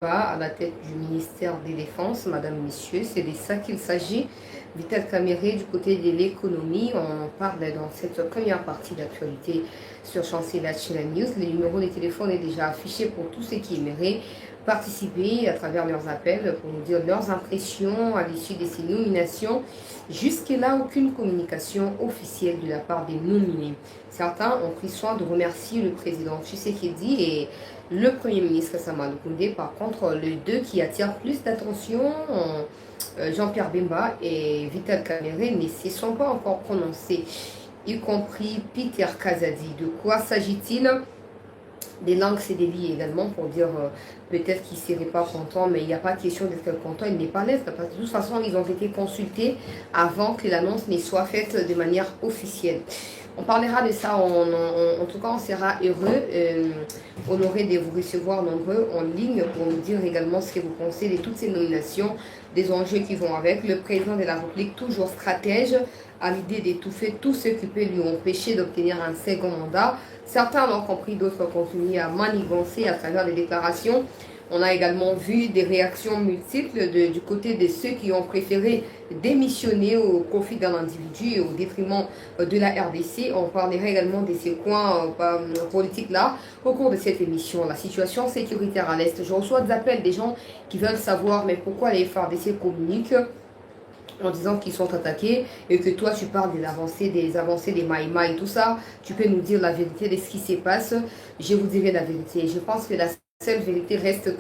à la tête du ministère des Défenses, Madame, Messieurs, c'est de ça qu'il s'agit. Vital Caméré, du côté de l'économie, on parle dans cette première partie d'actualité sur Chancela Chila News. Le numéro de téléphone est déjà affiché pour tous ceux qui aimeraient participer à travers leurs appels pour nous dire leurs impressions à l'issue de ces nominations. Jusque-là, aucune communication officielle de la part des nominés. Certains ont pris soin de remercier le président Tshisekedi et le Premier ministre Samadou Koundé. Par contre, les deux qui attirent plus d'attention, Jean-Pierre Bemba et Vital Kamerhe, ne se sont pas encore prononcés, y compris Peter Kazadi. De quoi s'agit-il? Des langues CDLI également pour dire peut-être qu'il ne serait pas content, mais il n'y a pas de question d'être content, il n'est pas l'être, parce que de toute façon, ils ont été consultés avant que l'annonce ne soit faite de manière officielle. On parlera de ça, en tout cas on sera heureux, honoré de vous recevoir nombreux en ligne pour nous dire également ce que vous pensez de toutes ces nominations, des enjeux qui vont avec. Le président de la République, toujours stratège, a l'idée d'étouffer tout ce qui peut lui empêcher d'obtenir un second mandat. Certains l'ont compris, d'autres continuent à manigancer à travers des déclarations. On a également vu des réactions multiples du côté de ceux qui ont préféré démissionner au profit d'un individu et au détriment de la RDC. On parlera également de ces coins politiques-là au cours de cette émission. La situation sécuritaire à l'Est. Je reçois des appels des gens qui veulent savoir mais pourquoi les FARDC communiquent en disant qu'ils sont attaqués et que toi tu parles des avancées des Maïma et tout ça. Tu peux nous dire la vérité de ce qui se passe. Je vous dirai la vérité. Je pense que la seule vérité reste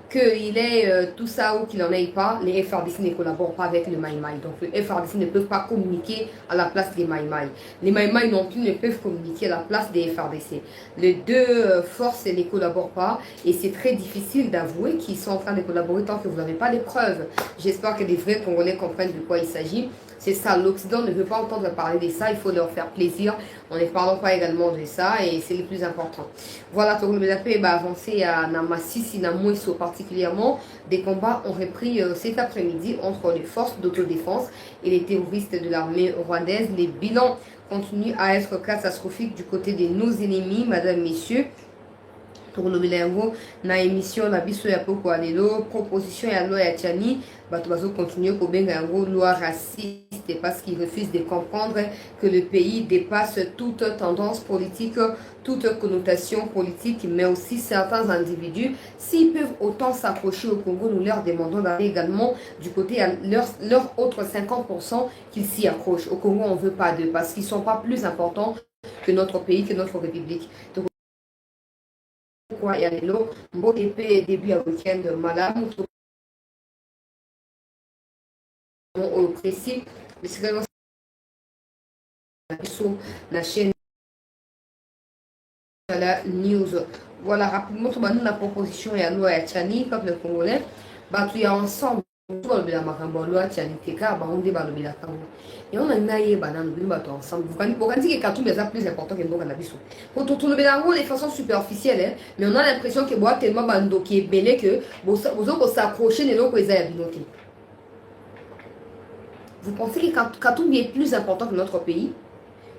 qu'il est tout ça ou qu'il n'en ait pas, les FRDC ne collaborent pas avec le Maïmaï. Donc les FRDC ne peuvent pas communiquer à la place des Maïmaï. Les Maïmaï non plus ne peuvent communiquer à la place des FRDC. Les deux forces ne collaborent pas et c'est très difficile d'avouer qu'ils sont en train de collaborer tant que vous n'avez pas les preuves. J'espère que les vrais Congolais comprennent de quoi il s'agit. C'est ça, l'Occident ne veut pas entendre parler de ça, il faut leur faire plaisir en ne parlant pas également de ça et c'est le plus important. Voilà, Togo Medapé va avancer à Namasisi, Namoiso particulièrement. Des combats ont repris cet après-midi entre les forces d'autodéfense et les terroristes de l'armée rwandaise. Les bilans continuent à être catastrophiques du côté de nos ennemis, madame, messieurs. Pour le bilingo, na émission la biso ya poko alelo proposition ya loi ya Tchani bato bazo continuer ko benga yango loi raciste parce qu'ils refusent de comprendre que le pays dépasse toute tendance politique, toute connotation politique, mais aussi certains individus s'ils peuvent autant s'accrocher au Congo, nous leur demandons d'aller également du côté à leur autre 50% qu'ils s'y accrochent. Au Congo on veut pas d'eux parce qu'ils sont pas plus importants que notre pays, que notre république. Donc, quoi ya lelo mbote pe début ya week-end malamu au précis bisika la chaîne la news. Voilà rapidement tout la proposition ya loi ya Tchani peuple congolais batu ya ensemble balobela makambo loi Tchani teka baonde balobela kango et on a naie banane bino bato ensemble vous quand que Katumbi est plus important que mboka na biso pour tout le bélango de façon superficielle hein, mais on a l'impression que bois tellement bando qui est belé que vous ont s'accrocher les locaux ya binoté. Vous pensez que Katumbi est plus important que notre pays?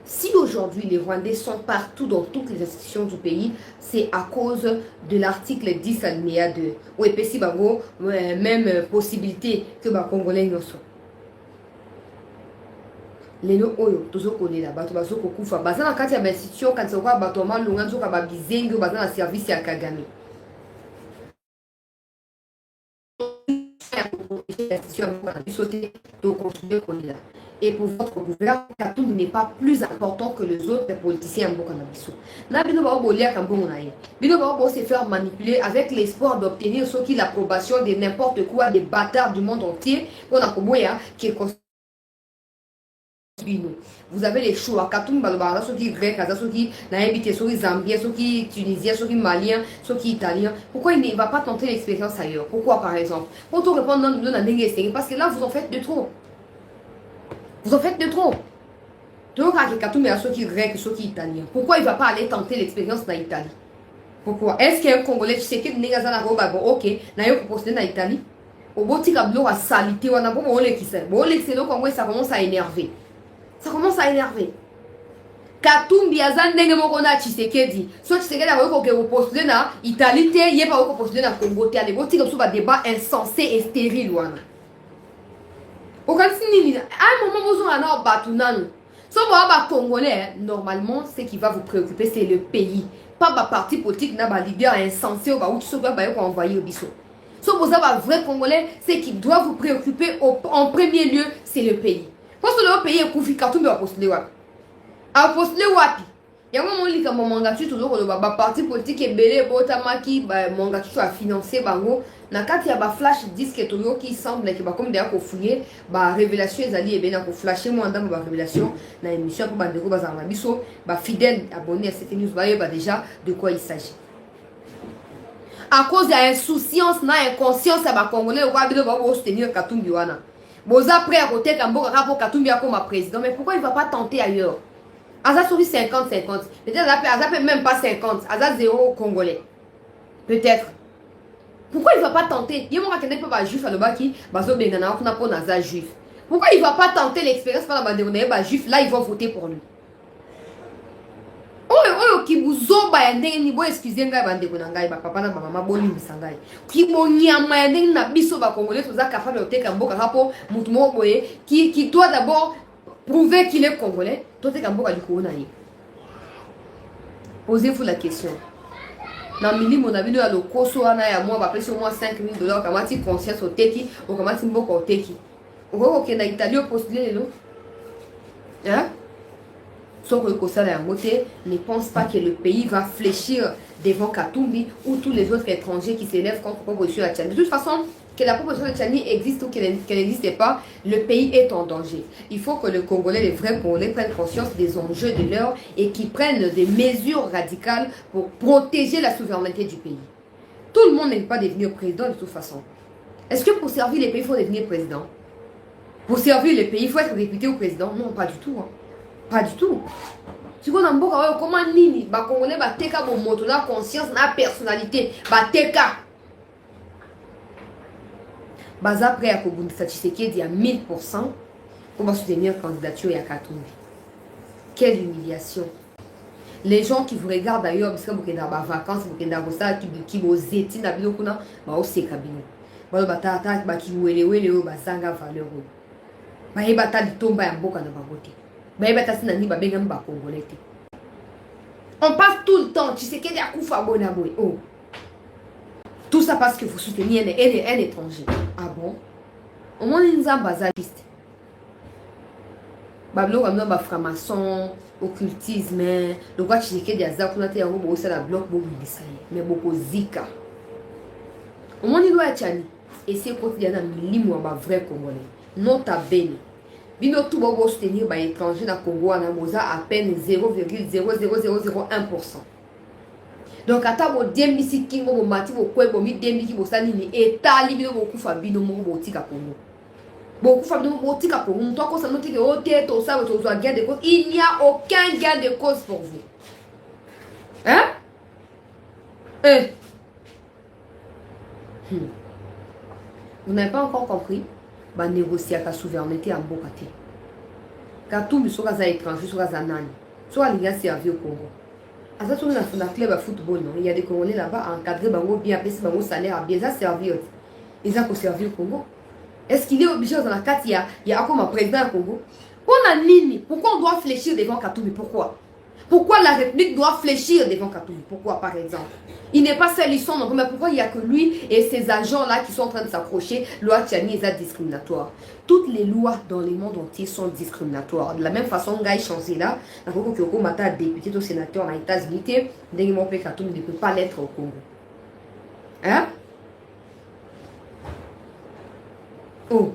Si aujourd'hui les Rwandais sont partout dans toutes les institutions du pays, c'est à cause de l'article 10 alinéa 2. Oui, si bango même possibilité que les Congolais ne soient. Lelo oyo tozokolela bato bazokokufa baza na kati ya institution kati kwa bato malunga nzoka babizengi baza na service ya Kagame. Et pour votre gouvernement, Katumbi n'est pas plus important que les autres politiciens en Bokanabiso. Là, Bino Baobolia Kambonaye. Bino Baobo se faire manipuler avec l'espoir d'obtenir ce qui l'approbation de n'importe quoi, des bâtards du monde entier, qu'on a Koboya, qui est vous avez les choix. Katumbi Balobara, ceux qui grecs, ceux qui naïbité, ceux qui zambiens, ceux qui tunisiens, ceux qui maliens, ceux qui italiens. Pourquoi il ne va pas tenter l'expérience ailleurs? Pourquoi par exemple? Pour tout répondre dans le parce que là vous en faites de trop. Vous en faites de trop. Donc, Katumbi a ceux qui grecs, ceux qui italiens. Pourquoi il ne va pas aller tenter l'expérience dans l'Italie? Pourquoi? Est-ce qu'il y a un Congolais qui sait qu'il n'y a pas de ok, n'a eu proposé dans l'Italie? Au bout de la salité, on a pas de qui sait. Bon, l'excellent Congolais, ça commence à énerver. Ça commence à énerver. Katumbi aza ndenge moko na Tshisekedi. So Tshisekedi a postuler na Italie te, il pas postuler na Congo te. Allez, boti comme ça débat insensé et stérile wana. Okansi nini? À un moment vous en a battu nanu. So ba congolais normalement ce qui va vous préoccuper c'est le pays. Pas ba parti politique na ba leader insensé ou ba ou so ba ko envoyer au biso. So vous avez vrai congolais, ce qui doit vous préoccuper en premier lieu c'est le pays. Parce que le pays est Koufi Katumbi va postuler wapi. A postuler wapi. Yango mon lika mongatu toujours ko ba parti politique ebele botamaki ba mongatu a financer bango na kati ya ba flash disque to yo qui semble que ba comme déjà ko fouiller ba révélation ezali ebena ko flasher moi ndambo ba révélation na émission pour ba ndeko ba zanga biso ba fidèle abonné à cette news ba déjà de quoi il s'agit. À cause de l'insouciance na inconscience ya ba congolais ko abilo ba soutenir Katumbi wana. Boza prêt à côté Kamboka pour Katumbi comme président, mais pourquoi il va pas tenter ailleurs? Aza sur 50-50. Peut-être Aza peut même pas 50. Aza 0 congolais. Peut-être. Pourquoi il va pas tenter? Il y a un qui pas juif à le bas qui bazo bengana on a pour Aza juif. Pourquoi il va pas tenter l'expérience par la bande juif? Là ils vont voter pour lui. Oyo qui vous zoba ya ndenge ni bo excusez ngai bande ko ngai ba papa na ba mama boli misangai. Ki bo nyama ya ndenge na biso ba congolais toza capable de teka mboka rapo mutu mo boye qui doit d'abord prouver qu'il est congolais. Toi t'es kamboka du corona. Posez-vous la question. Dans mili mon avis à l'okoso ana ya moi va payer au moins $5,000 kamati conscience au teki ou kamati mboka au teki. Oko ke na Italie postuler lo. Hein? Sauf que le Kossala Yangote ne pense pas que le pays va fléchir devant Katumbi ou tous les autres étrangers qui s'élèvent contre la proposition de Tchani. De toute façon, que la proposition de Tchani existe ou qu'elle n'existe pas, le pays est en danger. Il faut que le Congolais, les vrais Congolais, prennent conscience des enjeux de l'heure et qu'ils prennent des mesures radicales pour protéger la souveraineté du pays. Tout le monde n'est pas devenir président de toute façon. Est-ce que pour servir les pays, il faut devenir président? Pour servir les pays, il faut être député ou président? Non, pas du tout. Hein. Pas du tout. Si vous avez comment nini, ba congolais ba teka bon moto na conscience na personnalité, ba teka. Baza prêt à Kobundisa Tshisekedi à 1000% pour soutenir la candidature ya Katumbi. Quelle humiliation. Les gens qui vous regardent d'ailleurs parce que vous êtes en vacances, vous êtes en vacances, qui vous êtes na bilo kuna, ba ose kabino. Ba batata ba ki wele ba zanga valeur. Ba yebata litomba ya mboka na babote. On passe tout le temps, tu sais qu'il y a Koufa Bonaboy. Oh. Tout ça parce que vous soutenez un étranger. Ah bon? Au moins, ils nous ont bazaliste. Bablo, comme nous, franc-maçon, occultisme, le roi tu sais qu'il y a ça, qu'on a été en gros, c'est la bloc, mais beaucoup zika. Au moins, il doit être chani. Et c'est quotidien, il y a un vrai Congolais. Nota bene. Bino tout bobo soutenir ba étranger na Congo na moza à peine 0,00001%. Donc ata bo dembi si kingo bo mati bo kwebo mi dembi ki bo sali ni etali bino bo kufa bino mo bo tika Congo. Bo kufa bino bo tika Congo, toi ko ça note que o te to ça to gain de cause, il n'y a aucun gain de cause pour vous. Hein? Vous n'avez pas encore compris? Ba négocier avec la souveraineté en Bokate. Katumbi soit à étranger, soit à nani. Soit les gars servi au Congo. À ça, on a fait un club de football. Non? Il y a des Congolais là-bas encadrés, bien payés, salaire bien servi. Ils ont servi au Congo. Est-ce qu'il est obligé dans la carte, il y a comme un président au Congo? On a nini. Pourquoi on doit fléchir devant Katumbi? Pourquoi? Pourquoi la République doit fléchir devant Katumbi? Pourquoi, par exemple? Il n'est pas seul, ils sont nombreux, mais pourquoi il n'y a que lui et ces agents-là qui sont en train de s'approcher? Loi Tchani est discriminatoire. Toutes les lois dans le monde entier sont discriminatoires. De la même façon, Gaï Chancela, la Kyoko Mata, député ou sénateur aux États-Unis, Katumbi ne peut pas l'être au Congo. Hein? Oh.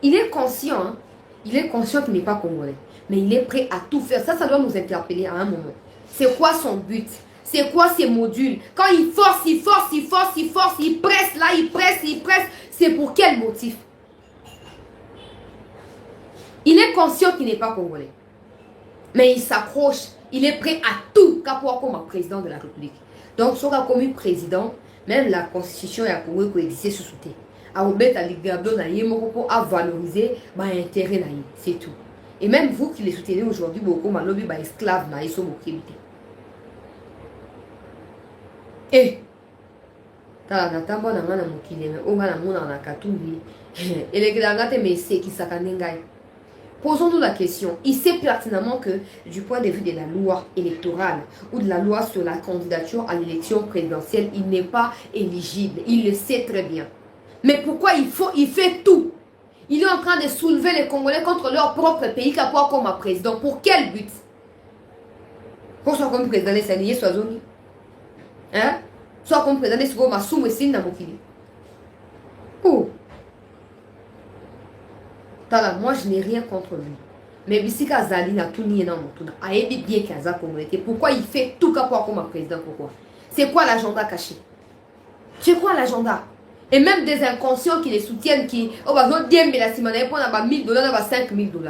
Il est conscient, hein? Il est conscient qu'il n'est pas congolais. Mais il est prêt à tout faire. Ça doit nous interpeller à un moment. C'est quoi son but? C'est quoi ses modules? Quand il force, il presse, là, il presse. C'est pour quel motif? Il est conscient qu'il n'est pas congolais. Mais il s'accroche. Il est prêt à tout comme président de la République. Donc, si on a comme président, même la constitution et la Congo qui existait sous soutien. à remettre à l'égardon pour valoriser l'intérêt. C'est tout. Et même vous qui les soutenez aujourd'hui, beaucoup malobi ba esclave na iso mokibite. Et tala na tambo na ngana mokile me onga na mona na katumbi. Et les gars mais c'est qui sakanengai. Posons-nous la question. Il sait pertinemment que du point de vue de la loi électorale ou de la loi sur la candidature à l'élection présidentielle, il n'est pas éligible. Il le sait très bien. Mais pourquoi il fait tout? Il est en train de soulever les Congolais contre leur propre pays qu'à quoi comme président. Pour quel but? Pour soit comme président de Sénégal, soit zone. Hein? Soit comme président de Sénégal, ma somme est signe dans mon fili. Oh! Moi, je n'ai rien contre lui. Mais Bissika Zali n'a tout nié dans mon tour. Aïe bien qu'Aza Congolais. Pourquoi il fait tout qu'à quoi comme président? Pourquoi? C'est quoi l'agenda caché? C'est quoi l'agenda? Et même des inconscients qui les soutiennent, qui, oh, bah, non, 10 000 la semaine, pour 1 000 $, 5 000 $.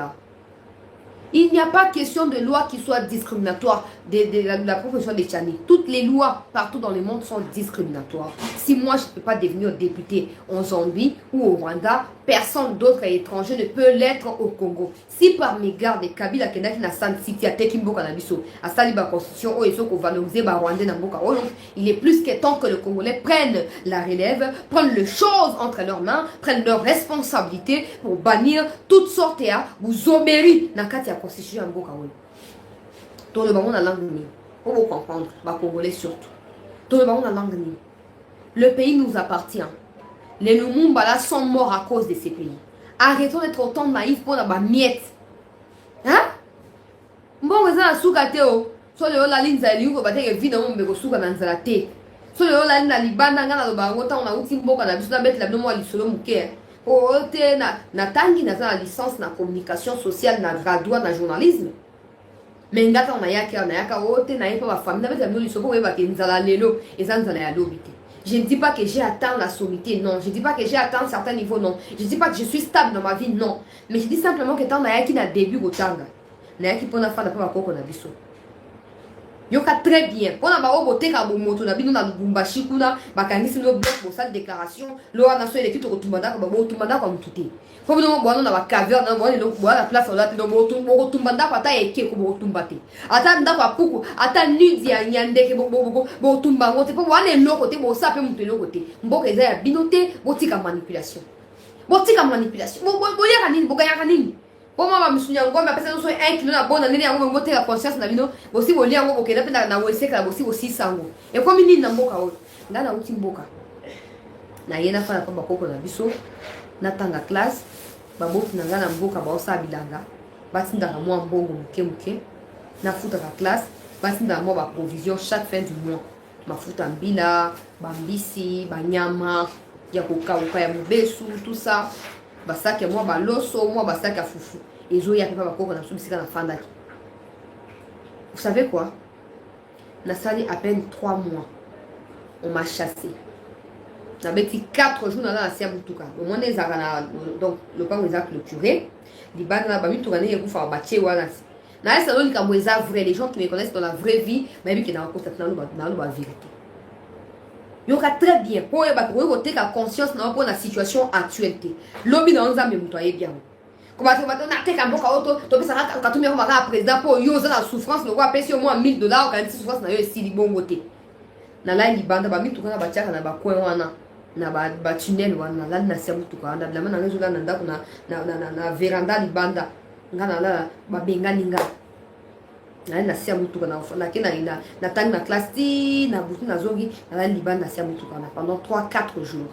Il n'y a pas question de loi qui soit discriminatoire de la profession de Tchani. Toutes les lois partout dans le monde sont discriminatoires. Si moi je ne peux pas devenir député en Zambie ou au Rwanda, personne d'autre étranger ne peut l'être au Congo. Si par mes gardes, Kabila Kenda qui n'a San City à Tekimbo Kanabiso, à Saliba Constitution, ou ils sont valorisés par Rwandais Namboka, il est plus que temps que le Congolais prenne la relève, prenne les choses entre leurs mains, prenne leurs responsabilités pour bannir toutes sortes de vous obéris dans la constitution Namboka. Tout le monde a langue ni. Pour vous comprendre, les Congolais surtout. Tout le monde a langue ni. Le pays nous appartient. Les Lumumba sont morts à cause de ces pays. Arrêtons d'être autant naïfs pour la miette. Hein? Bon, vous avez un soukateo. Soit le la ligne zali ou battre évidemment mais souka dans la tête. Soit le la ligne libanda ngana lo bango ta on a outi mboka na biso na bet la no mo lisolo muke. O te na tangi na la licence na communication sociale na radio na journalisme. Mais ngata on a yaka o te na yepa ba famille na bet la no lisolo ko ba ke nzala lelo ezanzala ya lobite. Je ne dis pas que j'ai atteint la sommité, non. Je ne dis pas que j'ai atteint certains niveaux, non. Je ne dis pas que je suis stable dans ma vie, non. Mais je dis simplement que tant qu'il y a un début au tanga, il y a qui peut faire la première fois biso. Yoka très bien. Pour la beauté ka moto na bino na Lubumbashi kuna bakangisi no bloc pour sa déclaration, lo na so équipe rotumanda ko botumanda ko mtuti. Pour nous bono na ba caverne na bono lo la place là no botumanda ko ta eke ko botumbate. Ata ndako puku, ata nudi ya nyande ke botumba ngote po wane loko te bo sape mtu loko te. Mboka eza ya binote botika manipulation. Botika manipulation. Bo ya kanini, boka ya kanini. Comment va me souvenir encore mais après ça 1 kilo na bonne année yango ngote la conscience na bino bosi boli yango bokenda pe na weseka bosi bosi sango e comme nini na mboka o ngana uti mboka na yena fa na pa bakoko na biso na tanga classe baboki na ngana mboka ba osa bilanga batinda ka mwa mbongo muke na futa ka classe batinda mwa ba provision chaque fin du mois mafuta mbila bambisi banyama ya kokauka ya mubesu tout ça basaki moi baloso moi basaki à fufu ezo ya papa bakoko na subisika na fandaki. Vous savez quoi? Na sali à peine 3 mois on m'a chassé. Na beti 4 jours dans la siabutuka. Au moins les agana donc le pas les a clôturé. Li bana na ba mituka ne yekufa bache wana. Na esa loli kambo eza vrai, les gens qui me connaissent dans la vraie vie, mais qui na constater na la vérité. Yoka très bien pour les battre côté la conscience na pour la situation actuelle. Lobi na nzambe mutwaye bien. Comment tu vas te na mboka auto to pesa ka tumia kama président pour yoza la souffrance le roi pèse au moins 1 000 $, quand souffrance na yo si libongo te. Na la libanda ba mituka na bachaka na ba coin wana na ba tunnel wana la na sia mutuka na la na ngezola na ndako na veranda libanda ngana la ba bengani nga. Na sia mutuka na kena na tang na classe ti na butu na zongi na libanda na sia mutuka pendant 3-4 jours.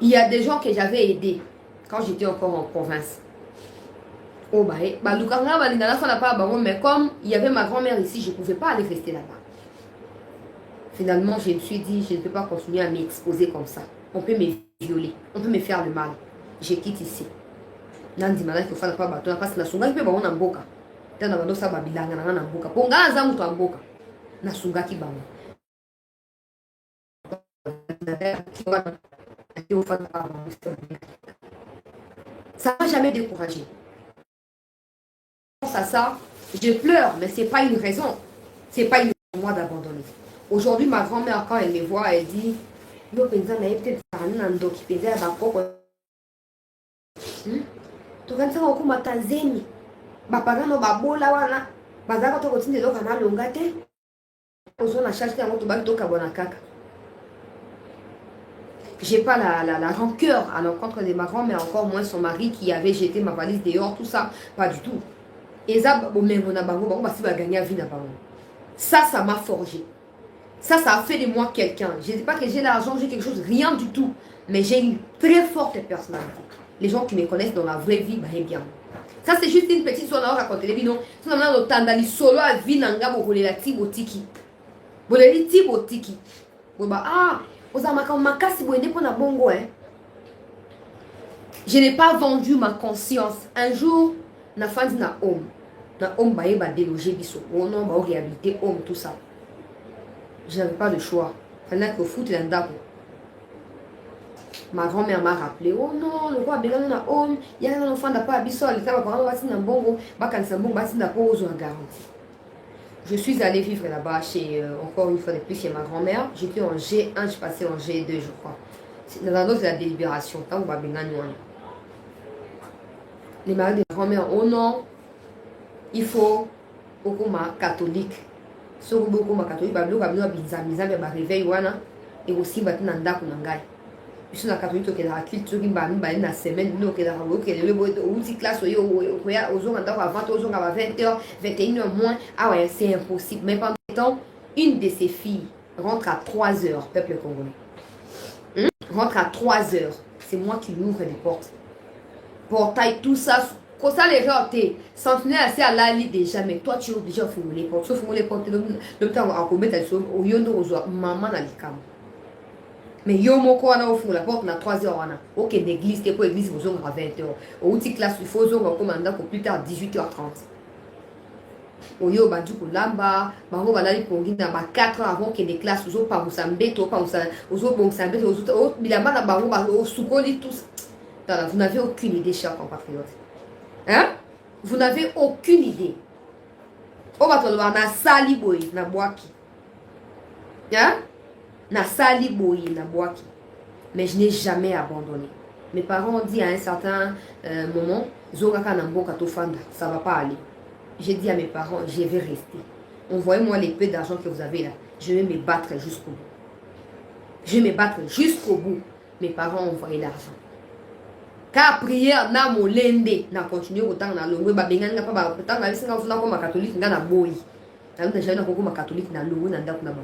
Il y a des gens que j'avais aidés quand j'étais encore en province. Oh bah lukanga ba lingana fa na pa ba mais comme il y avait ma grand-mère ici, je pouvais pas aller rester là-bas. Finalement, je me suis dit je ne peux pas continuer à m'exposer comme ça. On peut me violer, on peut me faire le mal. Je quitte ici. Nandi mana ko fa na pa ba to parce que na sunga pe ba na mboka. Tena bandosa babilanga na mboka ponga za mutu amboka na sungaki bango ça m'a jamais découragé. À ça je pleure mais c'est pas une raison, c'est pas une raison pour moi d'abandonner. Aujourd'hui ma grand-mère quand elle me voit elle dit yo penza na peut-être ndo kipeza ya bakoko tokanisaka okuma tanzanie bapagano babola wana bazalaka to kotinda eloko na longa te ozwa na charge yango tobaki tokabwana kaka. J'ai pas la rancœur à l'encontre de ma grand-mère, encore moins son mari qui avait jeté ma valise dehors, tout ça, pas du tout. Et ça, ça m'a forgé. Ça a fait de moi quelqu'un. Je ne dis pas que j'ai l'argent, j'ai quelque chose, rien du tout. Mais j'ai une très forte personnalité. Les gens qui me connaissent dans la vraie vie, bah, bien. Ça, c'est juste une petite histoire à raconter. Les bidons, c'est un tandali solo à vie nanga bokolé la tibotiki. Boleli tibotiki. Ah, je n'ai pas vendu ma conscience. Un jour, na fandi na homme. Na homme ba yeba déloger biso. Oh non, ba réhabiliter homme tout ça. Je n'avais pas de choix. Fallait que foot et ndako. Ma grand-mère m'a rappelé, oh non, le roi Bélan na homme, il y a un enfant n'a pas biso, les parents va na bongo, ba kan sa bongo ba na pose en garantie. Je suis allée vivre là-bas chez, encore une fois de plus, chez ma grand-mère. J'étais en G1, je passais en G2, je crois. Dans d'autres, c'est la délibération. Les maris de ma grand-mère, oh non, il faut beaucoup ma catholique. Si vous beaucoup ma catholique, vous avez un réveil, et aussi, vous avez un nanda. Je suis catholique qui est dans la culture, qui est dans la semaine, qui est dans la classe, avant 20h, 21h moins. Ah ouais, c'est impossible. Mais pendant ce temps, une de ces filles rentre à 3h, peuple congolais. Rentre à 3h. C'est moi qui lui ouvre les portes. Portail, tout ça. Quand ça les ratés, sentinelle assez à la lit déjà, mais toi tu es obligé de fermer les portes. Sauf que les portes, le temps à commettre elles sont au yondo aux maman à l'icam. Mais yo moko wana ofunga la porte na 3h wana. OK, l'église te pour l'église vous à 20h. Au outil classe il faut zonga commanda pour plus tard 18h30. Oyo badu ko lamba, bango balali pongi na ba 4 heures avant que les classes ozo pa musambeto pa ozo bon sambeto ozo bilamba na bango ba sukoli tous. Vous n'avez aucune idée, chers compatriotes. Hein? Vous n'avez aucune idée. O batolo na sali boy na boaki. Hein? Na sali boy na boaki. Mais je n'ai jamais abandonné. Mes parents ont dit à un certain moment, Zogaka Namboka Tofanda, ça ne va pas aller. J'ai dit à mes parents, je vais rester. Envoyez-moi les peu d'argent que vous avez là. Je vais me battre jusqu'au bout. Je vais me battre jusqu'au bout. Mes parents ont envoyé l'argent. Car prière na molende na continuer autant na longue ba benganga pa ba autant na singa funa ko ma catholique na boy. Na déjà na ko ma catholique na longue na ndako na ba.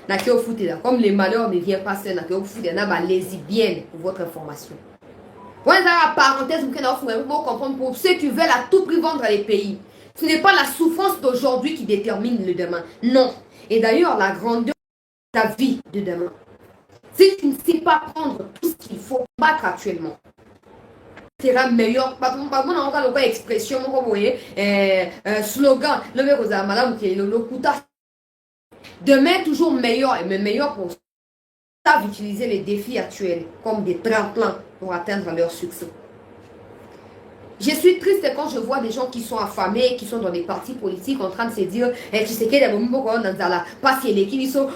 Na ke au foot là comme les malheurs ne viennent pas seul na ke au foot na ba lesbienne pour votre information. Voilà la parenthèse vous comprendre pour ceux qui veulent à tout prix vendre les pays. Ce n'est pas la souffrance d'aujourd'hui qui détermine le demain. Non. Et d'ailleurs la grandeur de ta vie de demain. Si tu ne sais pas prendre tout ce qu'il faut battre actuellement, sera meilleur. Pas mon expression, vous voyez, slogan, demain toujours meilleur et meilleur pour ça utiliser les défis actuels comme des tremplins pour atteindre leur succès. Je suis triste quand je vois des gens qui sont affamés, qui sont dans des partis politiques en train de se dire tu sais qu'il y a des moments dans la passe qui sont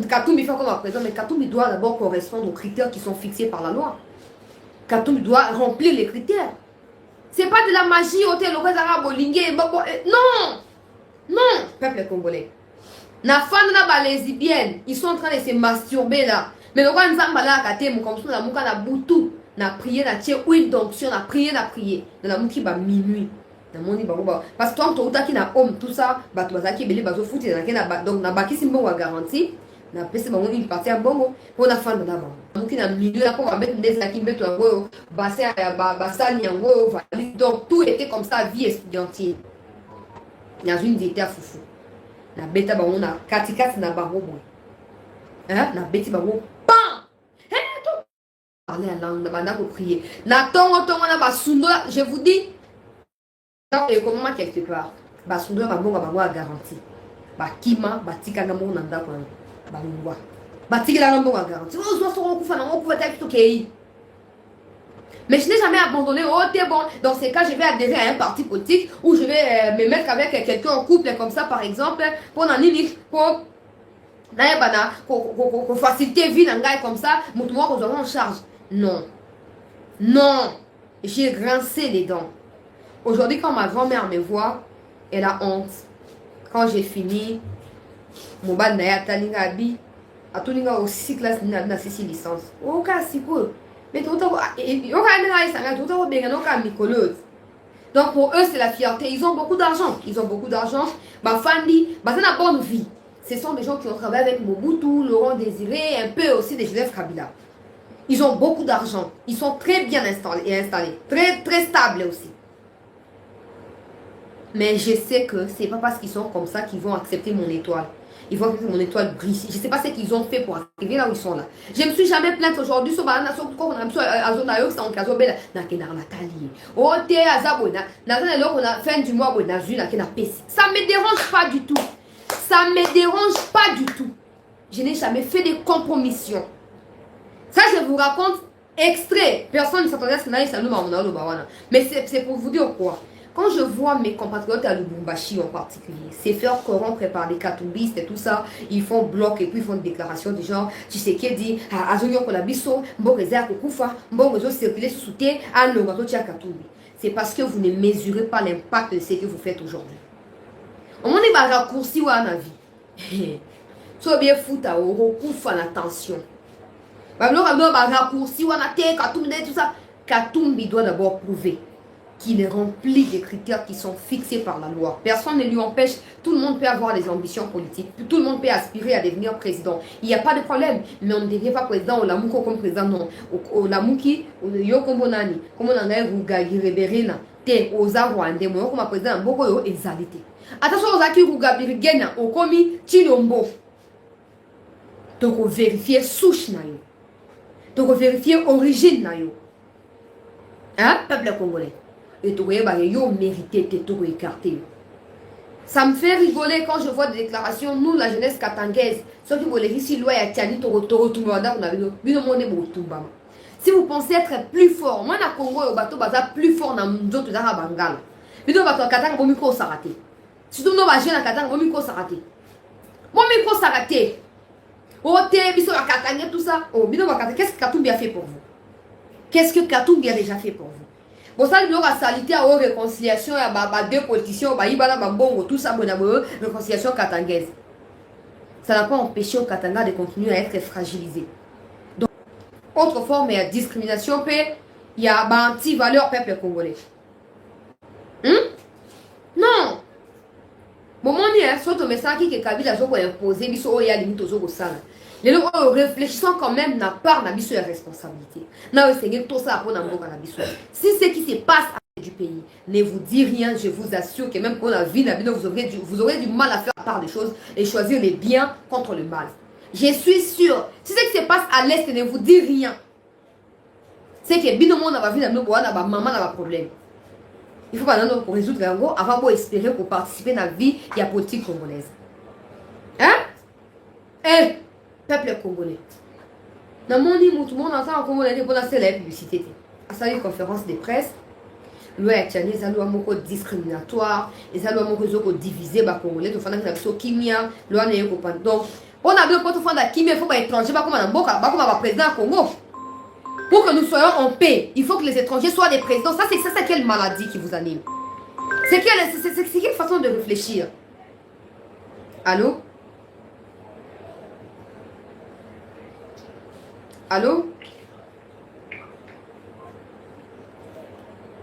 Katoumi fait comme à présent, mais Katoumi doit d'abord correspondre aux critères qui sont fixés par la loi. Katoumi doit remplir les critères. C'est pas de la magie au tel non, non, peuple congolais. Na fan na ba lesbiennes, ils sont en train de se masturber là. Mais le roi nzamba là katem comme ça na muka na butu. Na prier na tie huile d'onction na prier na muki ba minuit na moni ba parce que toi to utaki na homme tout ça ba to bazaki belé bazo fouti na kena ba donc na bakisi mbongo wa garantie na pese ba moni parti à bongo pour la fin de la banque muki na minuit na ko ba mettre des aki beto ngo bassin ba sani ngo donc tout était comme ça vie estudiantine dans une vie à foufou na beta ba na katikati na bango boy hein na beti bango parler en langue, pour prier. Je vous dis, dans le comment quelque part, basundo ma bonga ba garantie. Ba kima ba tika na mona ndako ba ngwa. Ba tika na bonga garantie. On doit se recouvrir on peut être OK. Mais je n'ai jamais abandonné. Oh, t'es bon. Dans ces cas, je vais adhérer à un parti politique où je vais me mettre avec quelqu'un en couple comme ça, par exemple, pour en limite, pour faciliter vie dans comme ça, moi, on en charge. Non. Non. J'ai grincé les dents. Aujourd'hui, quand ma grand-mère me voit, elle a honte. Quand j'ai fini, mon bal n'a pas été abi. A tout niveau aussi classe na 6 licence. O cas si peu. Mais tout au donc pour eux c'est la fierté. Ils ont beaucoup d'argent. Ils ont beaucoup d'argent. Bah Fandi, bah c'est une bonne vie. Ce sont des gens qui ont travaillé avec Mobutu, Laurent Désiré, un peu aussi des Joseph Kabila. Ils ont beaucoup d'argent. Ils sont très bien installés. Très, très stables aussi. Mais je sais que c'est pas parce qu'ils sont comme ça qu'ils vont accepter mon étoile. Ils vont accepter mon étoile brille. Je sais pas ce qu'ils ont fait pour arriver là où ils sont là. Je me suis jamais plainte aujourd'hui sur la nation qu'on a mis à zone ayo, c'est en cas belle na kena Nathalie. Oh te azabona. Na zone là on a fin du mois on a vu na kena PC. Ça me dérange pas du tout. Ça me dérange pas du tout. Je n'ai jamais fait de compromission. Ça je vous raconte extrait. Personne ne s'attendait à ce que ça nous m'a. Mais c'est pour vous dire quoi. Quand je vois mes compatriotes à Lubumbashi en particulier, se faire corrompre par les katumbistes et tout ça, ils font bloc et puis ils font des déclarations du genre, tu sais qui dit, Azonyo Kolabiso, Mbogeza Kukufa, Mbogezo circuler sous soutien, Anogato Tia Katumbi. C'est parce que vous ne mesurez pas l'impact de ce que vous faites aujourd'hui. On m'a dit, bah, raccourci ou à ma vie. Sois bien foutu à Oro, Kufa la tension. Bah, raccourci ou à la tête, Katumbi, tout ça. Katumbi doit d'abord prouver qu'il remplit des critères qui sont fixés par la loi. Personne ne lui empêche, tout le monde peut avoir des ambitions politiques, tout le monde peut aspirer à devenir président. Il n'y a pas de problème, mais on ne devient pas président au Lamouko comme président, non. Au Lamouki, au Yokombonani, comme on en a Rugagi Reberina, te Oza Rwande, moi comme président, beaucoup yo exalité. Attention aux acquis Rugabiri Gena, au Komi Chilombo. Donc on vérifie souche na yo. Donc on vérifie origine na yo. Hein, peuple congolais. Et tu mérité de écarté. Ça me fait rigoler quand je vois des déclarations, nous la jeunesse katangaise, ceux qui veulent ici, loi et Tiani, si vous pensez être plus fort, moi na Congo au bateau baza plus fort na d'autres dans Bangala. Bido bateau katanga bo micro s'arrêter. Surtout nos jeunes na katanga bo micro s'arrêter. Mon micro s'arrêter. Oh té biso la katanga tout ça. Oh bido bakata, qu'est-ce que Katumbi a fait pour vous? Qu'est-ce que Katumbi a déjà fait pour vous? Bon, ça, il y aura salité à réconciliation, à deux politiciens, tout ça, réconciliation katangaise. Ça n'a pas empêché au Katanga de continuer à être fragilisé. Donc, autre forme de discrimination, il y a anti-valeur peuple congolais. Non! Bon, mon dieu, surtout, mais ça qui est Kabila, il a imposé, il y a limite aux autres. Les gens réfléchissant quand même n'a pas de responsabilité. Si ce qui se passe à du pays ne vous dit rien, je vous assure que même pour la vie, vous aurez du mal à faire part des choses et choisir les biens contre le mal. Je suis sûr, si ce qui se passe à l'Est ne vous dit rien, c'est que binomo n'a pas vu maman n'a pas problème. Il faut pas pour résoudre l'ango avant pour espérer pour participer à la vie et à la politique congolaise. Hein? Eh! Peuple congolais. Dans mon monde, tout le monde entend en Congo pour la publicité. À sa conférence de presse, loi Tiani, les lois moko discriminatoire, les lois moko divisées, les Congolais, tout le monde a kimia, loi n'est pas. Donc, on a besoin de faire de kimia, il faut pas étranger, comme un président Congo. Pour que nous soyons en paix, il faut que les étrangers soient des présidents. Ça, c'est quelle maladie qui vous anime? C'est quelle façon de réfléchir? Allô? Allô?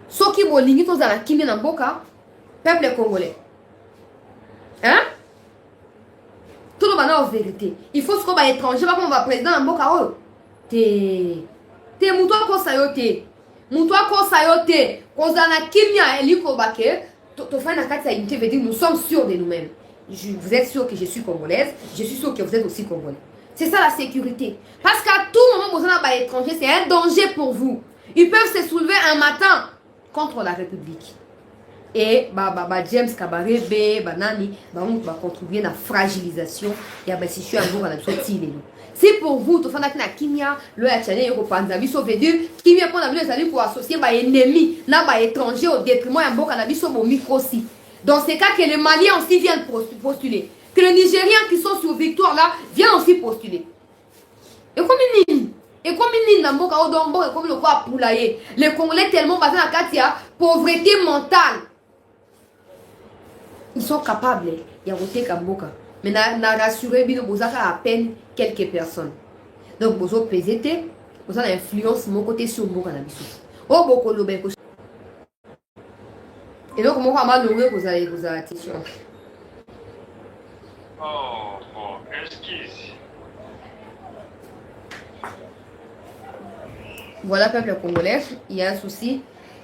Ceux qui vont ligner tous à la Kimi Namboka, peuple congolais. Hein? Tout le monde en vérité. Il faut ce qu'on va étranger, pas qu'on va président Namboka. T'es mouton ko sayote. Mouton ko sayote. Qu'on a Kimi a Eliko Baké. Ton frère n'a qu'à sa unité veut dire nous sommes sûrs de nous-mêmes. Vous êtes sûr que je suis congolaise. Je suis sûr que vous êtes aussi congolais. C'est ça la sécurité. Parce qu'à tout moment, vous êtes à l'étranger, c'est un danger pour vous. Ils peuvent se soulever un matin contre la République. Et James Kabarebe, Banani, va contribuer à la fragilisation et à la situation à la société. C'est pour vous, tout le monde qui Kimia, le Hachane, Europan, la vie sauveuse, Kimia pour la vie pour associer les ennemis, les étrangers au détriment de la vie sur vos micro-ci. Dans ces cas, que les Maliens aussi viennent postuler. Que les Nigériens qui sont sur victoire là viennent aussi postuler. Et comme Et comme il n'y a pas comme le quoi poulailler, les Congolais tellement basés dans Katia, pauvreté mentale. Ils sont capables, il y a voté Kamboka. Mais n'a rassuré bien à peine quelques personnes. Donc vous avez pesé, vous avez influence mon côté sur Mboka na biso. Oh beaucoup le bec. Et donc moi comment le vous allez attention. Oh bon, excuse. Voilà, peuple congolais, il y a un souci,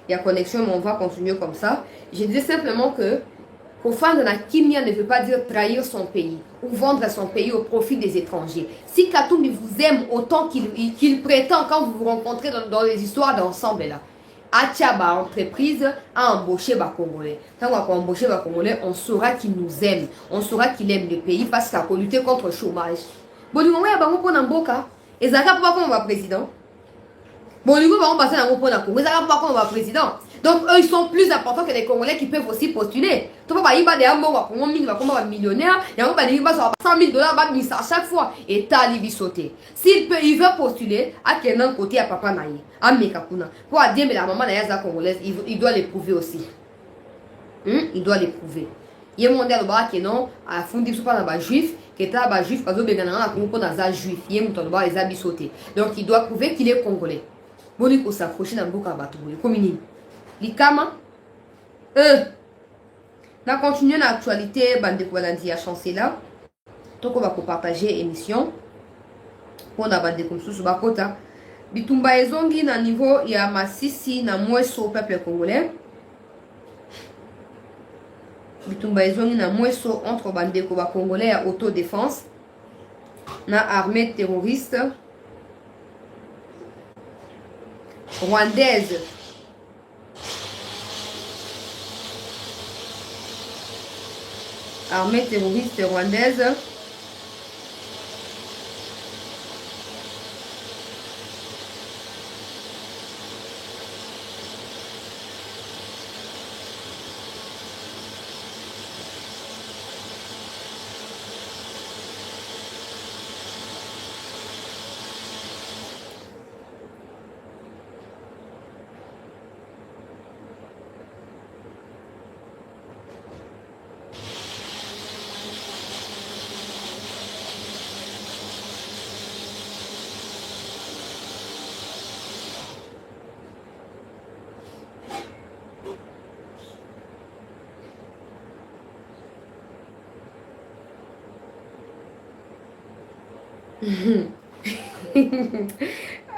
il y a connexion, mais on va continuer comme ça. Je disais simplement que Kofanda na Kimia ne veut pas dire trahir son pays ou vendre son pays au profit des étrangers. Si Katumbi vous aime autant qu'il prétend quand vous vous rencontrez dans les histoires d'ensemble là, Achaba entreprise a embauché les Congolais. Quand on a embauché les Congolais, on saura qu'il nous aime, on saura qu'il aime le pays parce qu'il a lutté contre le chômage. Bon, nous on va pour Namboka et ça va pas comme on va président. Bon, du coup, on va passer dans le Congo. Ils n'ont pas comme on président. Donc, eux, ils sont plus importants que les Congolais qui peuvent aussi postuler. Tu vois, il y a des gens qui sont millionnaires. Il y a des gens qui sont 100 000 dollars à chaque fois. Et t'as les sauter. S'il veut postuler, à quel côté à papa naïe, à Mekapuna. Pour dire, mais la maman naïe congolaise, il doit l'éprouver aussi. Il doit l'éprouver. Il y a un monde qui non, à fond de pas dans juif, qui est un juif, parce que les gens juif. Il y a un monde qui est sauter. Donc, il doit prouver qu'il est congolais. Boni ko s'approcher dans beaucoup bateau communie likama na continuer l'actualité bande ko balandi ya chancela donc on va partager émission pour na bande comme sous bakota bitumba ezongi na niveau ya Masisi na mweso peuple congolais bitumba ezongi na mweso entre bande ko ba congolais ya autodéfense na armée terroriste rwandaise. Armée terroriste rwandaise.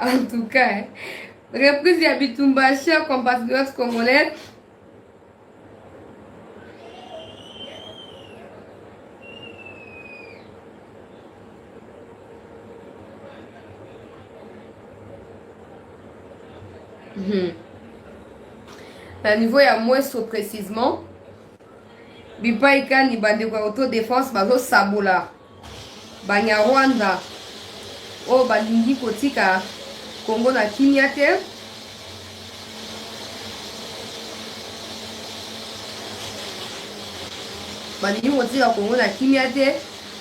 En tout cas, reprise de Bitumba, chers compatriotes congolais. À niveau ya mweso précisément, bipaika ni bande kwa autodéfense bazo sabola Banyarwanda o balingi kotika Congo na kimia te. Balingi kotika Congo na kimia te.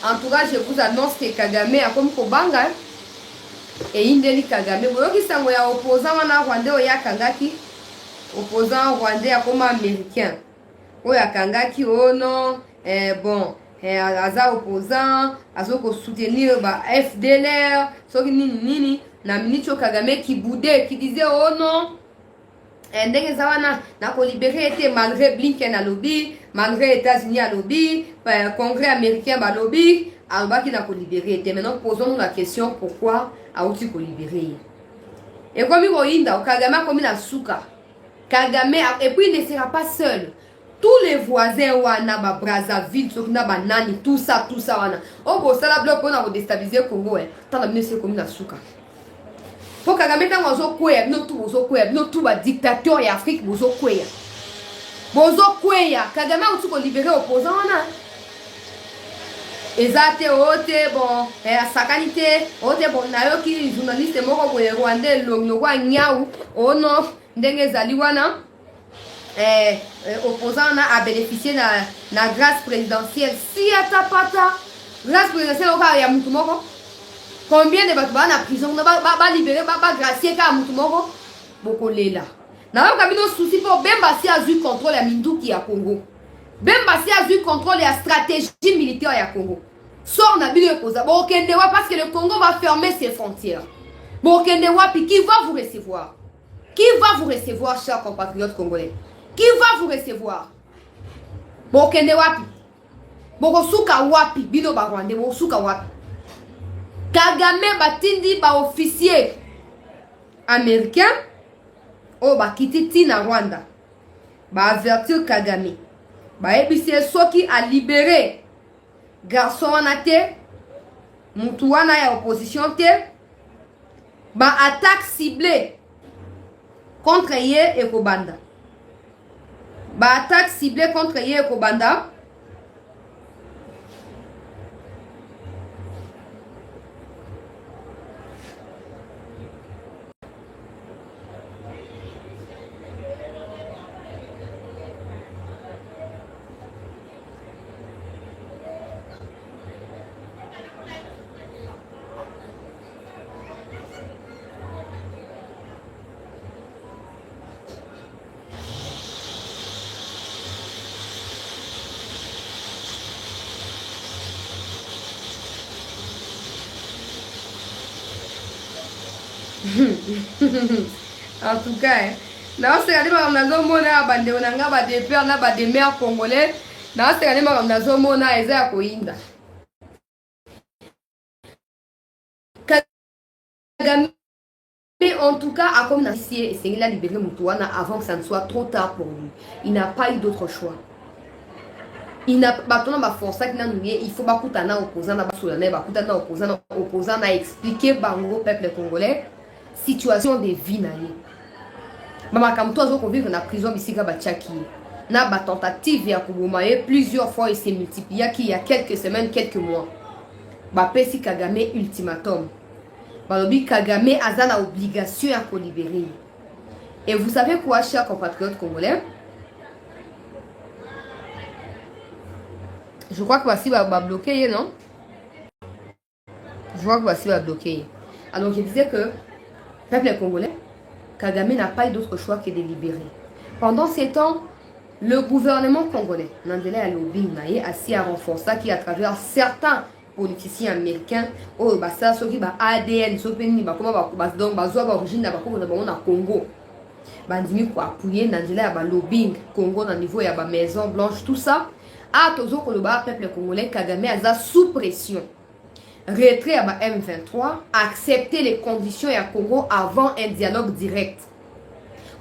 En tout cas, je vous annonce que Kagame a comme Kobanga et Indeli Kagame. Vous voyez que c'est un opposant wana Rwandais oya kangaki. Opposant Rwandais a comme américain. Oya kangaki oh non, bon. Aza opposant, azo ko soutenir ba FDLR, soki nini na Ministre Kagame qui boudait, qui disait oh non, ndenge zawana na ko libérer été malgré Blinken à lobby, malgré États-Unis à lobby, Congrès américain à lobby, alba qui na ko libérer été. Maintenant posons-nous la question pourquoi a-t-il ko libérer? Et comme il roinda Kagame comme la souka. Kagame et puis il ne sera pas seul. Tous les voisins wana ba Brazzaville, Sokina Banani, tout ça wana. Oh bon ça la bloc on a déstabiliser Congo tant la ministre comme la souka. Pour Kagame tant ozo kweya, no tout ozo kweya, no tout ba dictateur et Afrique ozo kweya. Bozo kweya, Kagame a tout ko libérer opposant wana. Ezate ote bon, sakanité, ote bon nayo ki journaliste moko ko Rwandais lo kwa nyau, oh non, ndenge zali wana. Opposant a bénéficié de la grâce présidentielle. Si à ta pata, grâce présidentielle, il y a Moutoumoko. Combien de bateaux en prison, va libérer, va gracier quand Moutoumoro? Beaucoup là. N'a pas de souci pour Bembassi a eu contrôle à Mindouki à Congo. Bembassi a eu contrôle de la stratégie militaire à Congo. Sort na bino posa. Bon, Kendewa, parce que le Congo va fermer ses frontières. Bon, Kendewa, puis qui va vous recevoir? Qui va vous recevoir, chers compatriotes congolais? Qui va vous recevoir? Bon, Kendewa, puis. Bon, Souka Wapi, Bino Barwande, bon, Souka Wapi. Kagame batindi ba officier américain o ba kititi na Rwanda ba avertir Kagame ba ebisi soki a libéré garçon anaté mutu wana ya opposition te ba attaque ciblée contre ye et Kobanda ba attaque ciblée contre ye et Kobanda. En tout cas, na osengani makambo nazomona ya bandeko na nga badepere na bademere congolais, na osengani makambo nazomona eza ya koyinda. Kagame en tout cas a comme ici essayé de libérer Moutouana avant que ça ne soit trop tard pour lui. Il n'a pas eu d'autre choix. Il n'a pas force il faut pas kutana opposant na basolana ba kutana opposant na expliquer bango peuple congolais situation de vie na ye. Mama comme toi zo vivre na prison bisika ba tchaki. Na ba tentative ya kuboma ye plusieurs fois il s'est multiplié il y a quelques semaines, quelques mois. Ba pesi Kagame ultimatum. Ba lobi Kagame azana obligation à libérer. Et vous savez quoi, chers compatriotes congolais? Je crois que voici va bloquer, non? Je crois que voici va bloquer. Alors je disais que peuple congolais, Kagame n'a pas eu d'autre choix que de libérer. Pendant ces temps, le gouvernement congolais, Nandela Alobi, assis à renforcer qui à travers certains politiciens américains, oh bah ça, ceux qui bah ADN, ceux qui bah comment bah donc bah soit origine là bah comment on a Congo, bah ndimi quoi appuyer Nandela bah lobbying Congo dans niveau ya bah Maison Blanche tout ça. Ah, toujours que le peuple congolais, Kagame a sous pression. Retrait à M23, accepter les conditions à Congo avant un dialogue direct.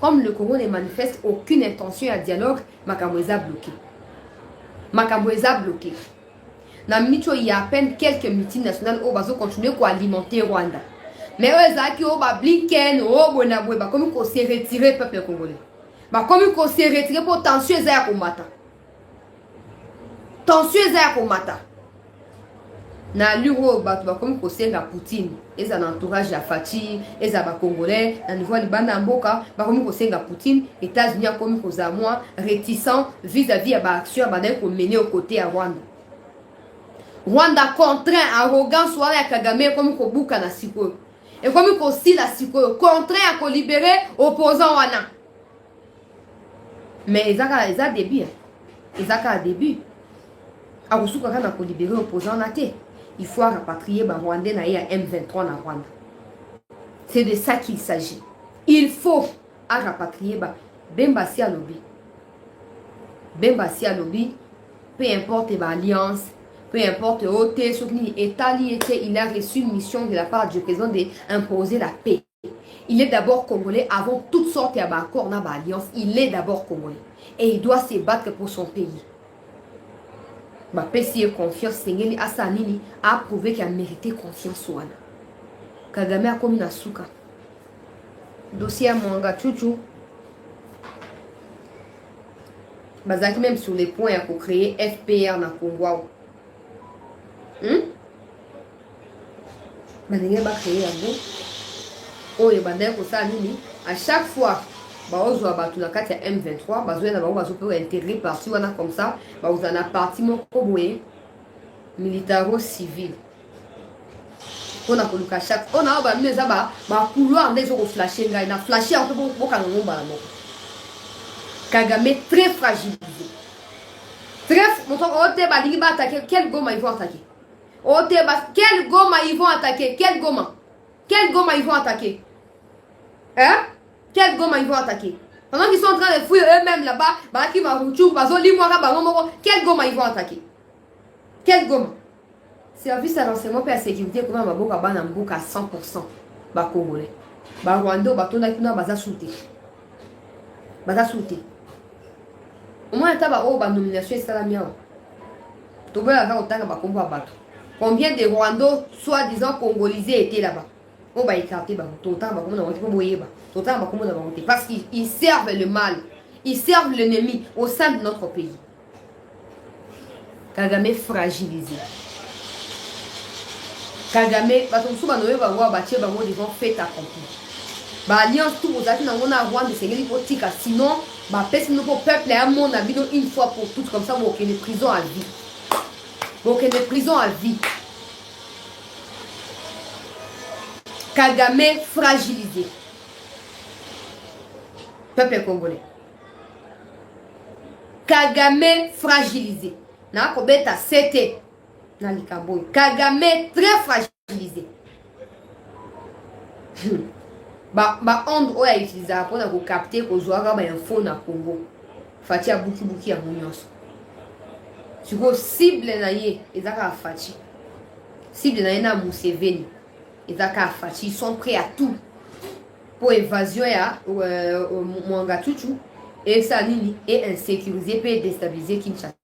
Comme le Congo ne manifeste aucune intention à dialogue, Makamweza bloqué. Makamweza bloqué. Dans Micho, il y a à peine quelques meetings nationaux où on continue à alimenter Rwanda. Mais eux, qui ont Blinken, comme on s'est retiré peuple congolais. Comme on s'est retiré pour tension à combattre. Tension à combattre. Na luro batu comme conseil à Poutine et un entourage à Fati et à Congolais na niveau libana mboka ba comme conseil à Poutine États-Unis comme cause à moi réticent vis-à-vis à action ba pour mener aux côtés à Rwanda. Rwanda contraint arrogant soit à Kagame comme ko buka na siko et comme ko si la siko contraint à libérer opposants wana. Mais ils a début. Ils a début. A kusuka kana ko libérer opposants na té. Il faut rapatrier les Rwandais à M23 dans Rwanda. C'est de ça qu'il s'agit. Il faut rapatrier Bembassi à lobby. Bembassi à lobby, peu importe l'alliance, peu importe l'OT, il a reçu une mission de la part du président d'imposer la paix. Il est d'abord congolais avant toutes sortes d'accords dans l'alliance. Il est d'abord congolais. Et il doit se battre pour son pays. Ma pesi confiance Sengeli Asanini a prouvé qu'il a mérité confiance wana. Kagame a comme Nasuka. Dossier à Mwanga Chuchu. Bazaki même sur les points pour créer FPR na Congo. Bandenge ba créer yango. Oh et bandeko ça nini à chaque fois baozwa batu na kati ya M23 bazoya na bango bazopewa intégrer parti wana comme ça baozana parti moko boye militaro civil On a coloqué chaque. On a mis les abats, ma couloir, des autres flashés, il a flashé un peu pour qu'on ait un Kagame très fragilisé. Très. Mon temps, on va attaquer. Quel goma ils vont attaquer? Quel goma ils vont attaquer? Quel goma? Quel goma ils vont attaquer? Hein? Quel goma ils vont attaquer? Pendant qu'ils sont en train de fouiller eux-mêmes là-bas, quel goma ils vont attaquer? Quel goma? Service à renseignement et à sécurité, comment on va à 100%. Bah, Congolais. Bah, Rwanda, bah, ton acte, bah, sauté. Bah, sauté. Au moins, il y a une nomination, c'est la mienne. Combien de Rwandais, soi-disant congolais, étaient là-bas? On va écarter, parce qu'ils servent le mal, ils servent l'ennemi au sein de notre pays. Kagame fragilisé. Kagame, devant fait accompli. Alliance tout aux actes, on a Rwanda, sinon, peuple est à mon avis une fois pour toutes, comme ça, vous avez une prison à vie. Donc, il y a des prisons à vie. Kagame fragilisé. Peuple congolais. Kagame fragilisé. Na kobeta sete. Na likaboy. Kagame très fragilisé. Onde oya utiliser pour na ko capter ko zoa ba info na Congo. Fati a buki ya munyonso. Tu go cible na ye ezaka Fati. Cible na ye na Museveni ezaka Fati, ils sont prêts à tout pour évasion ya Mwanga Tutu et Sanini et insécuriser et déstabiliser Kinshasa.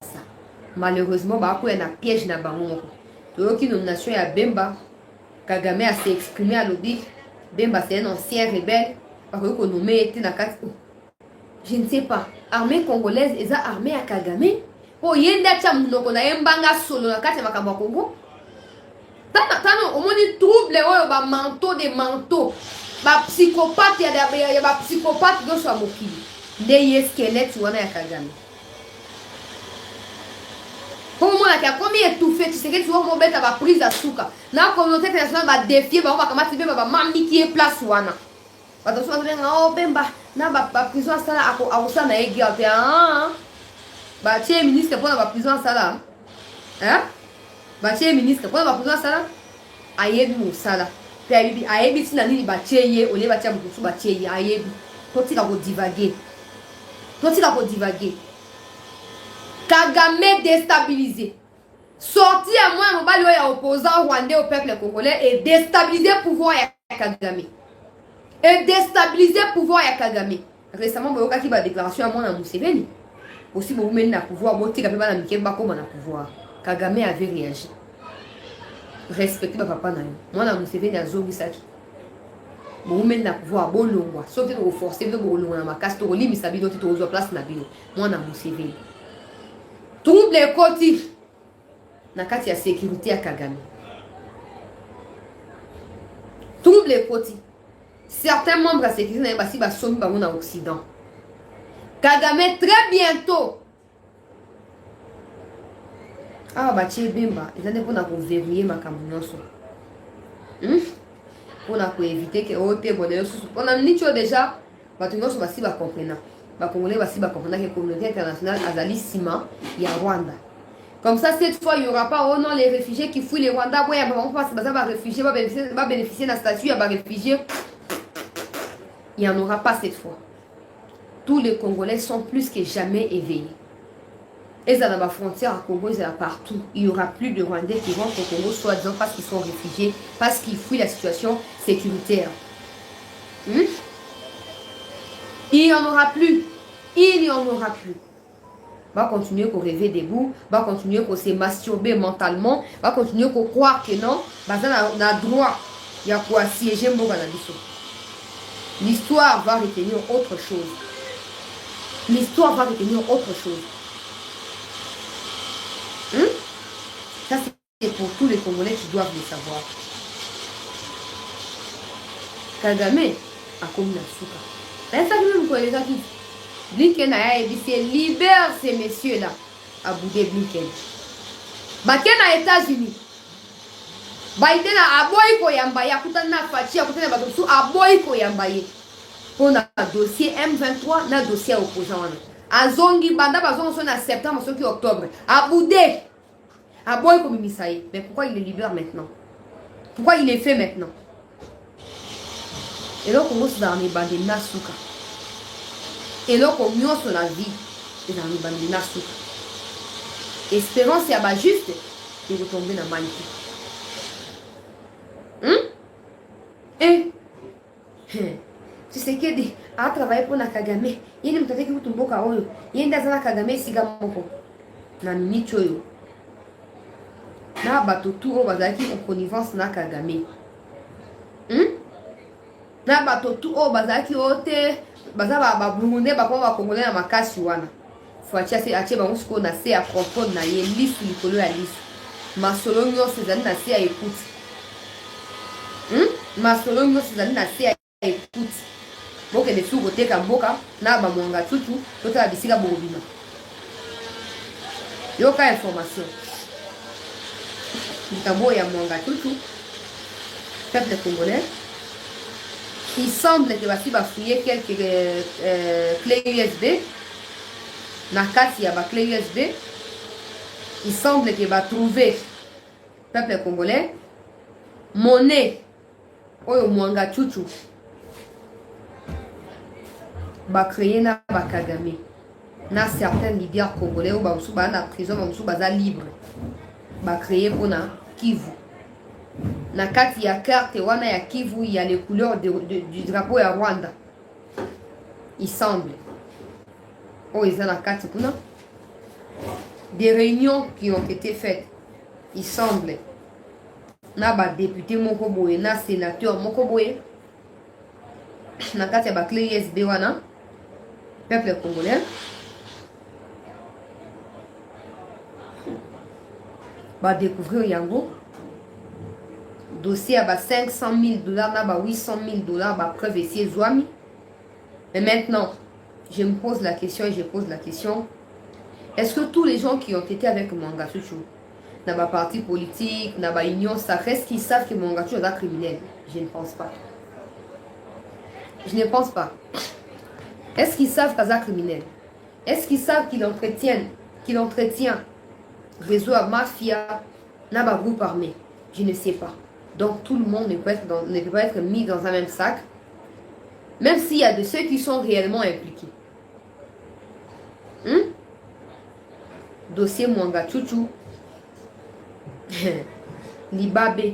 Malheureusement ko na piège na bango. To ki nomination ya Bemba Kagame a s'est exprimé à l'obit. Bemba c'est un ancien rebelle parce que nommé était na kat. Je ne sais pas. Armée congolaise est armée à Kagame. Oh, yenda cha munoko na yembanga solo na kati makambo ya Congo. Tano omoni trouble oyo ba manteau de manteau. Ba psychopathe ya ba psychopathe do so mokili. Nde ye squelette wana ya Kagame. Pour moi la komi étouffé, tu sais que tu vas mo beta ba prise à souka. Na communauté internationale ba défier ba kamati be ba mami qui est place wana. Ba to so ba oh Bemba na ba prison sala ako na egi ape bah tiens ministre pour la prison sala hein bah tiens ministre pour la prison sala ayebi mo sala pe ayebi tina nini ba tieye ole ba tia mutu ba tieye ayebi toti la ko divaguer Kagame déstabilisé sorti à moi no bali ya opposant rwandais au peuple congolais et déstabiliser pouvoir ya Kagame récemment boyoka ki ba déclaration à moi na Museveni aussi vous menez à pouvoir botter quand même na pouvoir. Kagame avait réagi. Respectez papa na yo. Moi na Museveni azobi saki. Vous menez à pouvoir bon longwa. Sauf que vous forcez de vous longwa na makasi to limi sabi do to zo place na bino. Moi na Museveni. Trouble ekoti na kati ya sécurité ya Kagame. Trouble ekoti. Certains membres de la sécurité na basi ba somi bango na Occident. Kagame très bientôt. Ah bah tiens Bemba, ils ont pour nous verrouiller ma camononso. Pour nous éviter que au thé bonheur sous. On a dit déjà, bah tu nous va si va comprendre. Bah congolais va si va comprendre que la communauté internationale azali sima il y a Rwanda. Comme ça cette fois il y aura pas oh non les réfugiés qui fouillent les Rwanda ouais on va passer ça va réfugiés va bénéficier d'un statut à réfugiés. Il n'y en aura pas cette fois. Tous les Congolais sont plus que jamais éveillés. Et ça dans la frontière à Congo, c'est partout. Il n'y aura plus de Rwandais qui rentrent au Congo, soi-disant parce qu'ils sont réfugiés, parce qu'ils fuient la situation sécuritaire. Il n'y en aura plus. Va continuer qu'on rêver debout, va continuer qu'on se masturber mentalement, va continuer qu'on croire que non, on a droit. Il y a quoi siéger Mboganabiso. L'histoire va retenir autre chose. Ça, c'est pour tous les Congolais qui doivent le savoir. Kagame a commis la souka. C'est ça que même pour les gens qui Blinken a dit libère ces messieurs-là. À Boudé Blinken. Baken à États-Unis. baitena aboyi koyamba ya kutana fachi ya kutana bato su aboyi koyamba ye pour na dossier M23 na dossier opposant wana azongi banda bazongo so na septembre soki octobre aboude aboyi komimisa ye. Mais pourquoi il est libère maintenant? Pourquoi il est fait maintenant? Et donc on se dans les bandits nasuka. Et donc on sur la vie et dans les bandits nasuka. Espérance c'est à juste de retomber dans manique. Tu sais que a travaillé pour na Kagame. Il me tente que tu mboka oyo. Il ndaza na Kagame siga moko. Na nicho yo. Na bato tout o bazaki en connivence na Kagame. Na bato tout o bazaki ote bazaba ba Burundais ba kwa Congolais na makasi wana. Fuatia se ache ba musiko na se a propos na ye lisu likolo ya lisu. Masolo nyonso ezali na se ya écoute. Masolo nyonso ezali na se ya écoute. Boke de sou côté kamboka na ba mwanga tutu tota bisika bobina. Yoka information. Mitambo ya mwanga tutu peuple congolais. Il semble que basi ba fouiller quelques clés USB. Na kati ya ba clé USB. Il semble que va trouver peuple congolais monnaie oyo mwanga tutu. Ba créer na ba Kagame na certains leaders congolais ou ba musuba na prison ba musuba za libre ba créer pour na Kivu na kati ya carte wana ya Kivu il y a les couleurs du drapeau ya Rwanda. Il semble oh ils ont la carte pour na des réunions qui ont été faites. Il semble na ba député moko boye na sénateur moko boye na kati ya ba clé USB wana peuple congolais va découvrir yango dossier à 500 000 dollars na 800 000 dollars ba preuve ici Zouami. Mais maintenant je me pose la question et je pose la question, est-ce que tous les gens qui ont été avec Mwanga Tutu na ba parti politique na ba union sacrée, est-ce qu'ils savent que Mwanga Tutu est un criminel? Je ne pense pas. Je ne pense pas. Est-ce qu'ils savent qu'il est criminel? Est-ce qu'ils savent qu'il entretient réseau à mafia, n'a pas groupe armé? Je ne sais pas. Donc tout le monde ne peut pas être mis dans un même sac, même s'il y a de ceux qui sont réellement impliqués. Dossier Mwanga Tutu, Libabe,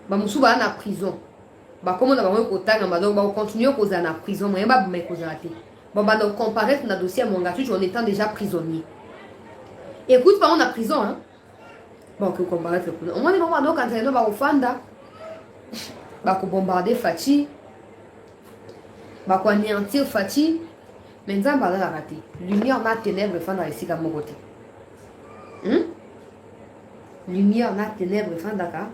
Bamusuba en prison. Bah comment on va continuer à causer en prison, mais pas me causer la tête. Bon bah donc comparaître dans dossier Mwanga Tutu en étant déjà prisonnier. Écoute pas on a prison hein. Bon que comparaître on va voir donc quand on va au Fanda, bah qu'on bombarder Fati, bah qu'on anéantir Fati, mais nous allons la rater. Lumière na ténèbres Fanda ici comme mon côté. Lumière na ténèbres Fanda ka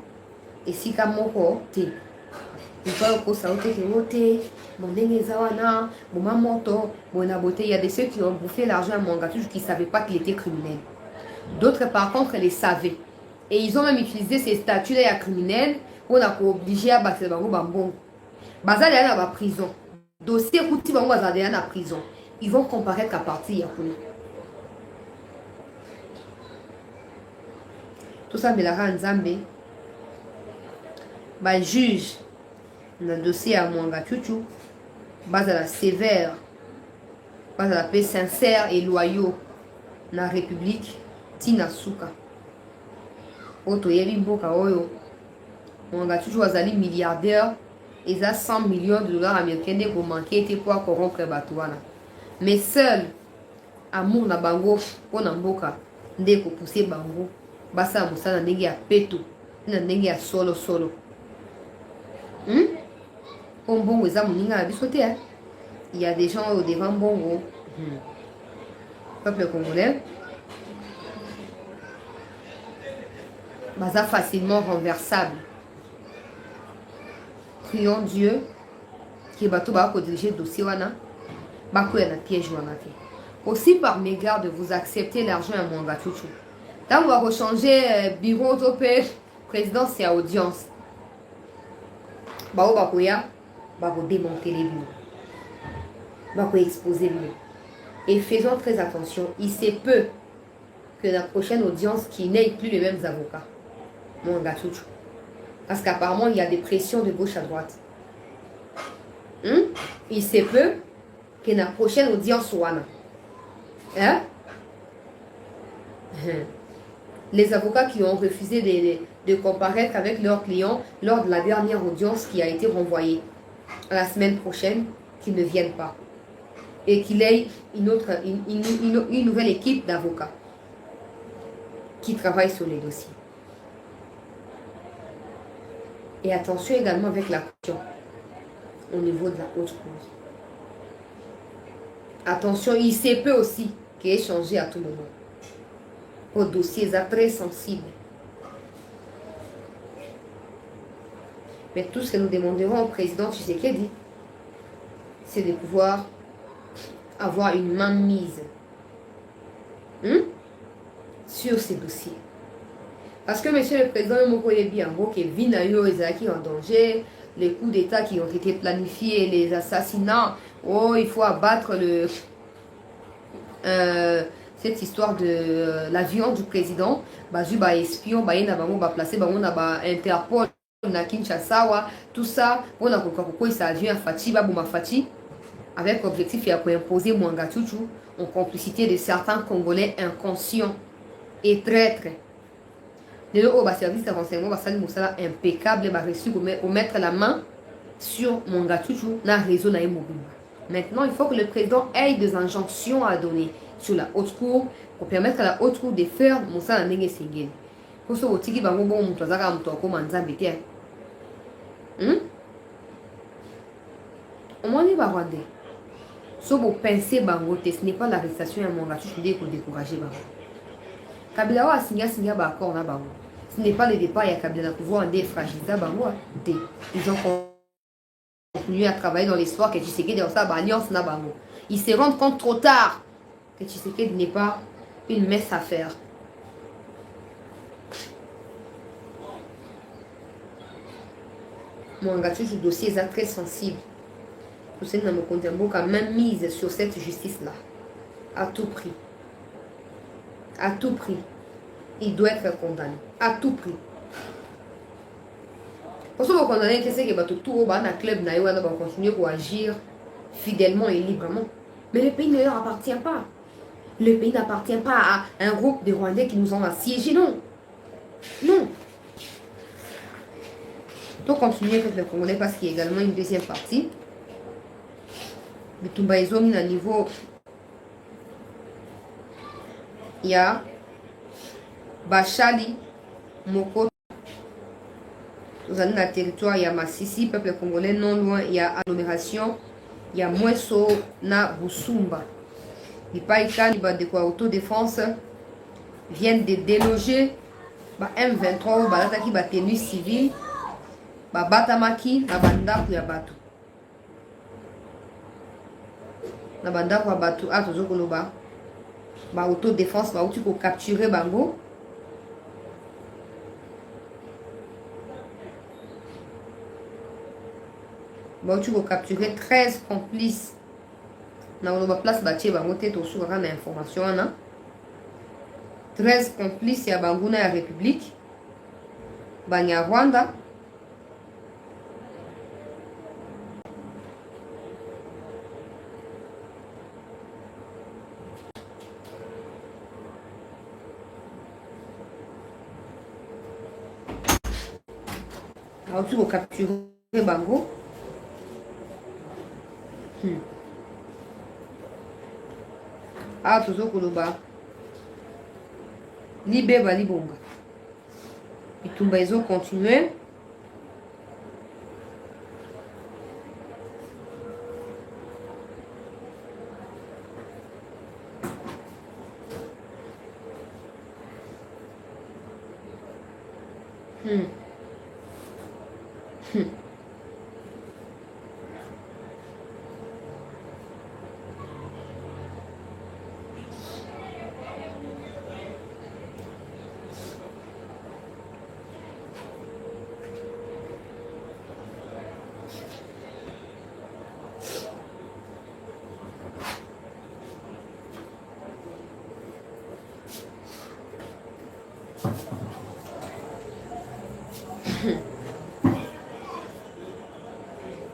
ici comme mon côté. Il faut que ça ôte que ôte, mon dernier zawana, mon mamoto, mon aboté. Il y a des ceux qui ont bouffé l'argent à Mwanga Tutu qui ne savaient pas qu'il était criminel. D'autres par contre les savaient. Et ils ont même utilisé ces statuts-là criminels pour obliger à battre le bambon. Bazal est à la prison. Dossier Kouti Bango Bazal est à la prison. Ils vont comparaître à partir de tout ça, mais la Nzambe, bah juge. Dans le dossier à Mwanga Tutu, base à la sévère, base à la paix sincère et loyaux dans la République, Tina Souka. Oto yebi mboka oyo, Mwanga Tutu azali milliardaire, et a 100 millions de dollars américains pour manquer et pour corrompre Batouana. Mais seul, amour na bango, pour na mboka, ndeko pousser bango, basa moussa na ndenge ya peto, na ndenge ya solo. Bongo eza moninga na biso te. Il y a des gens au devant bongo. Peuple congolais baza facilement renversable. Prions Dieu que bato ba ko diriger dossier wana ba ko na piège wana te. Aussi par mégarde de vous accepter l'argent à Mwanga Tutu. Tant on va rechanger bureau topé président c'est à audience. Bao bakoya, bako démonter les bureaux. Bako exposer les bureaux. Et faisons très attention, il se peut que la prochaine audience qu'il n'ait plus les mêmes avocats. Mon gars Chouchou. Parce qu'apparemment, il y a des pressions de gauche à droite. Il se peut que la prochaine audience soit là. Hein? Les avocats qui ont refusé de comparaître avec leurs clients lors de la dernière audience qui a été renvoyée à la semaine prochaine, qu'ils ne viennent pas. Et qu'il ait une nouvelle équipe d'avocats qui travaillent sur les dossiers. Et attention également avec la caution au niveau de la haute cour. Attention, il se peut aussi qu'il ait changé à tout moment. Au dossier très sensible. Mais tout ce que nous demanderons au président Tshisekedi, c'est de pouvoir avoir une main mise sur ces dossiers. Parce que monsieur le président, vous voyez bien que Vinayo et Zaki en danger, les coups d'État qui ont été planifiés, les assassinats, il faut abattre cette histoire de l'avion du président, Bazuba espion, Bayena Bango, placé Bango, Interpol, na Kinshasa, tout ça, on a compris ça avion Fati, Babouma Fati, avec l'objectif de imposer Mwanga Chouchou en complicité de certains Congolais inconscients et traîtres. Le service de renseignement va impeccable, va réussir à mettre la main sur Mwanga Chouchou dans le réseau Naïmobimba. Maintenant, il faut que le président ait des injonctions à donner sur la haute cour pour permettre à la haute cour de faire Moussa Nenge Sengeli. Pour ce qui va bon Moutazara Moutoko Manzambétia. Au moins, il va rwandais. Si vous pensez que ce n'est pas l'arrestation à Mwanga Chouchou pour décourager Bango. Kabila a signé un accord là Bango. Ce n'est pas le départ, il y a Kabila pour pouvoir défragiliser Bango. Ils ont continué à travailler dans l'histoire que Tshisekedi dans sa alliance na Bango. Ils se rendent compte trop tard que Tshisekedi n'est pas une messe à faire. Mwanga Chouchou dossier est très sensible. Tout ça n'a pas même mise sur cette justice-là. À tout prix. À tout prix. Il doit être condamné. À tout prix. Pour ce que vous condamnez, c'est que tout le club va continuer à agir fidèlement et librement. Mais le pays ne leur appartient pas. Le pays n'appartient pas à un groupe de Rwandais qui nous ont assiégés. Non. Non. Donc continuer avec le Congolais parce qu'il y a également une deuxième partie. Bitumba Ezomi à niveau. Il y a Bachali, Moko. Nous avons le territoire, il y a Massissi, peuple congolais non loin, il y a agglomération, il y a Mweso, na Busumba. Les Païka, de quoi autodéfense viennent de déloger M23 qui va tenue civile, Batamaki, la banda pour Yabatou. La banda pour Yabatou, à Tozokoloba, autodéfense, où tu peux capturer Bango. Tu peux capturer 13 complices. Dans la place, tu vas monter au souverain d'information. 13 complices, il y a Bangouna la République. Banya Rwanda. Alors, tu vas capturer Bango. Tozokoloba Libé Balibonga. Bitumba Ezo continue.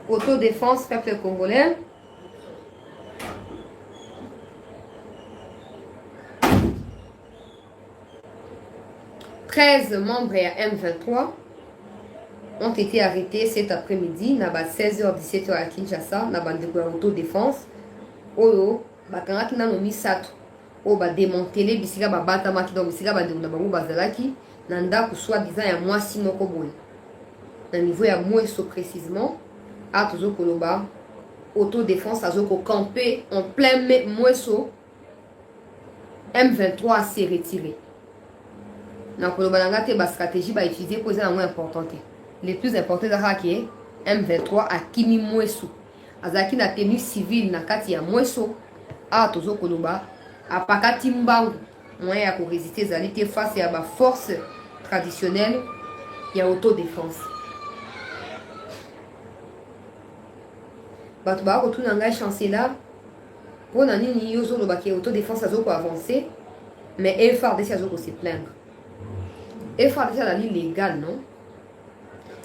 Autodéfense, peuple congolais. « 13 membres à M23 ont été arrêtés cet après-midi, à 16h-17h à Kinshasa, dans la autodéfense. Oyo, bakangaki nano misato. Oyo ba démantelé bisika ba batamaki donc bisika ba ndeko na bango bazalaki na ndako soi-disant ya mwasi moko boye. Na niveau ya mweso précisément, a tozo koloba autodéfense azoko camper en plein mweso. M23 s'est retiré. Na koloba nanga te ba stratégie ba utiliser pour ça moins importante. Le plus important c'est que M23 a kimi mweso. Azaki na tenue civile na kati ya mweso a tozo koloba apakati mbangu moyen ya résister zalité face à ba force traditionnelle ya autodéfense. Bato ba ko tuna ngai chancela pona nini yozo loba ki autodéfense azoko avancer mais FARDC azoko se plaindre. FARDC la ligne légale non?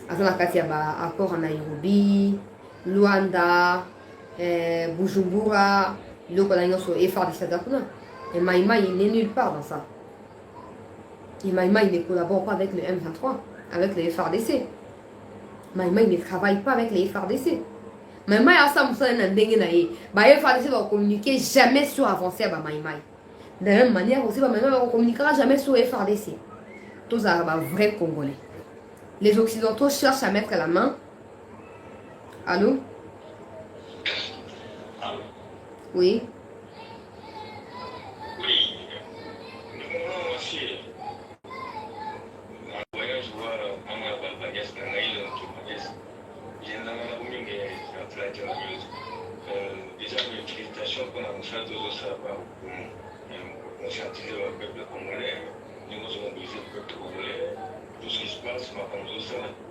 Azana kati ya ba accord en Nairobi, Luanda, Bujumbura, et FARDC. Et Maïma, il n'est nulle part dans ça. Et Maïma, il ne collabore pas avec le M23, avec les FARDC. Maïma, il ne travaille pas avec les FARDC. Maïma, il y a ça, les FARDC va communiquer jamais sur avancée à Maïma. De la même manière, aussi, Maïma ne communiquera jamais sur les FARDC. Tous les vrais Congolais. Les Occidentaux cherchent à mettre la main. Allô? Oui. Oui. Nous aussi. Un voyage voir un bagage dans l'île de j'ai un ami qui est en train de déjà, mes félicitations pour la mission de Osaba pour conscientiser le peuple congolais. Nous avons mobilisé le peuple congolais. Tout ce qui se passe, ma femme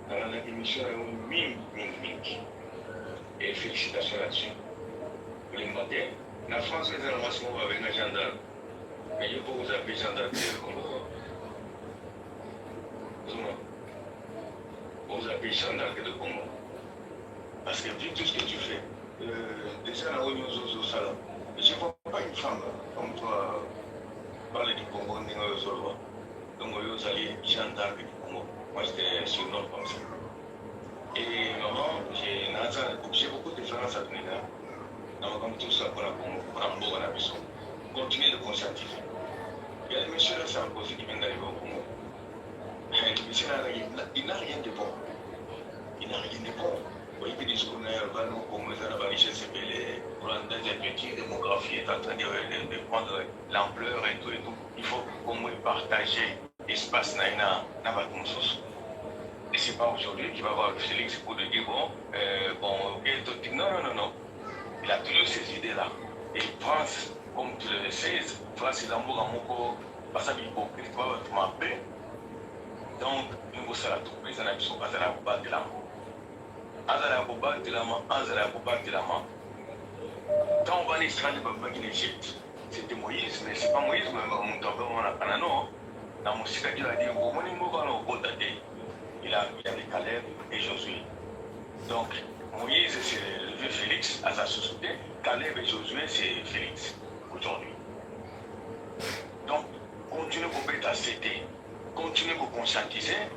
dans la émission est un ming. Et félicitations là-dessus. La France est un massimo avec un gendarme. Mais il faut vous appeler gendarme au Congo. Vous appelez gendarme de Congo. Parce que vu tout ce que tu fais, déjà là où nous sommes au salon, je ne vois pas une femme comme toi parler du Congo, donc vous allez gendarme du Congo. Moi j'étais surnom comme ça. Et maman, j'ai beaucoup de différences à donner là. Donc, comme tout ça pour la Congo, continuez de conscientiser. Il y a des messieurs là, c'est un posé qui viennent d'arriver au Congo. Le monsieur là, il n'a rien de bon. Il n'a rien de bon. Vous voyez que les discours là, au Congo, la richesse, les Rwandais, les petits, la démographie est en train de prendre l'ampleur et tout et tout. Il faut qu'au moins partager l'espace dans la conscience. Et c'est pas aujourd'hui qu'il va voir Félix pour lui dire non. Il a toujours ces idées-là. Et France, comme tu le sais, France, il a un mot parce qu'il hypocrite, tu m'appelles. Donc, nous avons tout les gens qui sont pas à la base de la main. Quand on va en Israël, en Égypte, c'était Moïse, mais c'est pas Moïse, mais on a non. Dans mon site, il a dit, il a des Caleb et Josué. Donc, Moïse, c'est le vieux Félix à sa société. Caleb et Josué, c'est Félix aujourd'hui. Donc, continuez pour être céder, continuez pour conscientiser,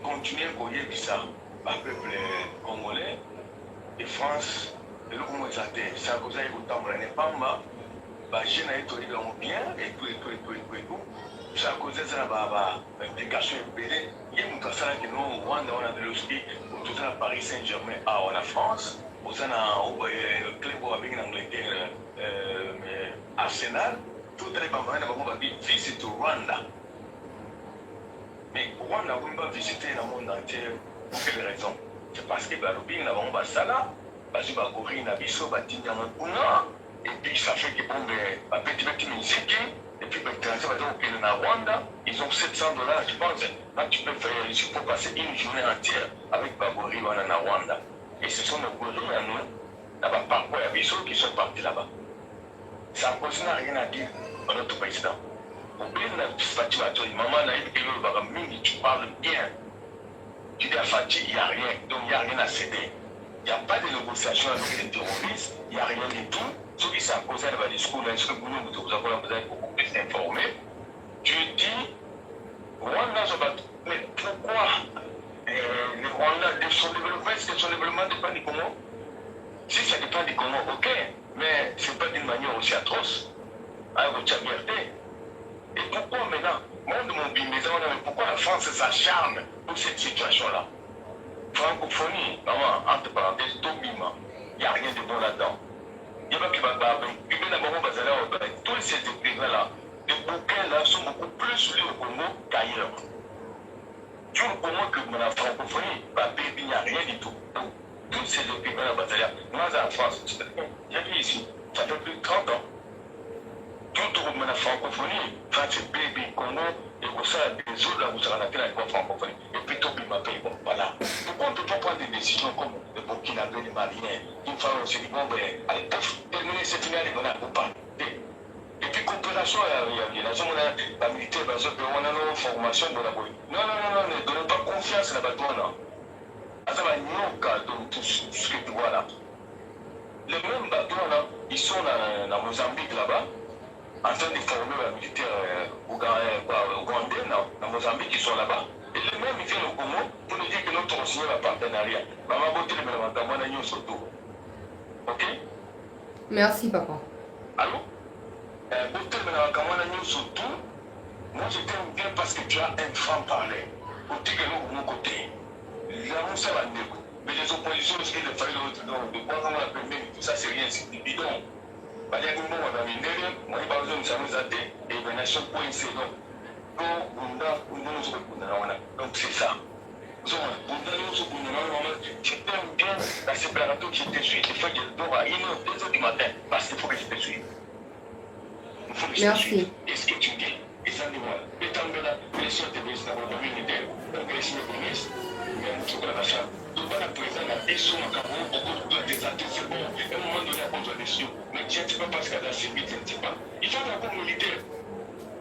continuez pour y être ça. Le peuple congolais et France, et le Congo exalté, ça vous a écouté en Brenne Pamba, je n'ai pas été bien, et tout. Ça a causé une implication épelée. Il y a une personne qui nous Rwanda, on a de l'hospice, tout ça à Paris Saint-Germain, à la France, on a un club avec l'Angleterre, Arsenal, tout les bambins vont dire visite au Rwanda. Mais Rwanda, on va visiter le monde entier pour quelle raison? C'est parce que Balobing n'a pas ça là, parce que Bagori n'a pas dit et puis ça fait que bon, petit musique. Et puis, au Rwanda, ils ont $700, je pense. Là, tu peux faire, il faut passer une journée entière avec Bagori en Rwanda. Et ce sont nos gorilles à nous, là-bas, parfois, il y a des gens qui sont partis là-bas. Ça n'a rien à dire à notre président. Au bien, maman, tu parles bien. Tu dis à Fatih, il n'y a rien, donc il n'y a rien à céder. Il n'y a pas de négociation avec les terroristes, il n'y a rien du tout. Ceux qui sont posés dans le discours, là, ce que vous avez beaucoup plus informé. Tu dis, Rwanda, mais pourquoi le Rwanda, son développement dépend du Congo? Si ça dépend du Congo, ok, mais ce n'est pas d'une manière aussi atroce, avec votre liberté. Et pourquoi maintenant, pourquoi la France s'acharne pour cette situation-là? Francophonie, vraiment, entre parenthèses, Tobima, il n'y a rien de bon là-dedans. Il n'y a pas qui va tous ces écrivains-là, les bouquins là sont beaucoup plus lus au Congo qu'ailleurs. Du Congo que la francophonie, il n'y a rien du tout. Donc, tous ces écrivains-là, moi, en France, j'ai vu ici, ça fait plus de 30 ans. Tout le monde la francophonie, France, Baby, Congo, et pour ça, les autres là, vous serez en la francophonie. Et puis, Tobi m'appelle, bon, voilà. Pourquoi on ne peut pas prendre des décisions comme le Burkinabé, les Maliens, une fois on s'est dit, bon, ben, allez, terminer cette finale, on a pas. Et puis, coopération, il y a la militaire, on a nos formations dans la boîte. Non, ne donnez pas confiance à la bâton, non. Ça va donc tout ce que tu vois là. Les mêmes bateaux là, ils sont dans Mozambique là-bas. En train de former la militaire ougandais, dans Mozambique, ils sont là-bas. Et les mêmes, ils viennent au Congo pour nous dire que notre signé un partenariat. Ok? Merci, papa. Allô? Moi, je t'aime bien parce que tu as un franc-parler. De mon côté. Mais les oppositions, ce qu'il fallait de quoi on appelle même, tout ça, c'est rien, c'est du bidon. Donc, c'est ça. Je t'aime bien la séparation qui te suit. Il faut que je dors à 1h, 2h du matin parce qu'il faut que je te suive. Il faut que je te suive. Et ce que tu dis, et ça dit moi. Et tant que la pression te baisse dans votre militaire, donc les signes communistes, mais nous sommes là, ça. Donc, la présidente a déçu en Cameroun, beaucoup de désatis, c'est bon. À un moment donné, on doit déçu. Mais je ne sais pas parce qu'elle a subi, je ne sais pas. Il faut un coup militaire.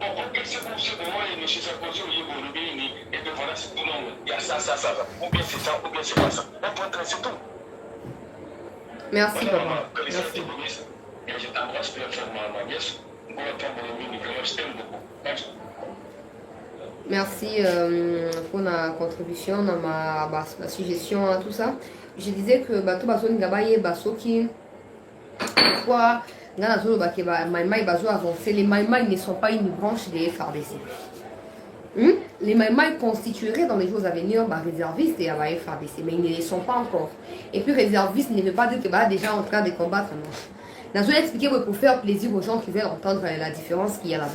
Bon, c'est bon, moi, et M. Sarkozy, et bien voilà, c'est tout le monde. Il y a ça. Ou bien c'est ça, ou bien c'est pas ça. Un point très, c'est tout. Merci, voilà, papa. Merci. Je t'embrasse, puis faire ma nièce. Pour attendre le mini, je t'aime beaucoup. Merci. Merci pour la contribution dans ma suggestion à tout ça. Je disais que bateau bazo ngabaye baso qui pourquoi dans la zone que Maïmaï bazo avancé, les Maïmaï ne sont pas une branche des FRDC. Les Maïmaï constitueraient dans les jours à venir réservistes et à la FRDC, mais ils ne le sont pas encore. Et puis réservistes ne veut pas dire que déjà en train de combattre. Non. Je vais expliquer pour faire plaisir aux gens qui veulent entendre la différence qu'il y a là-bas.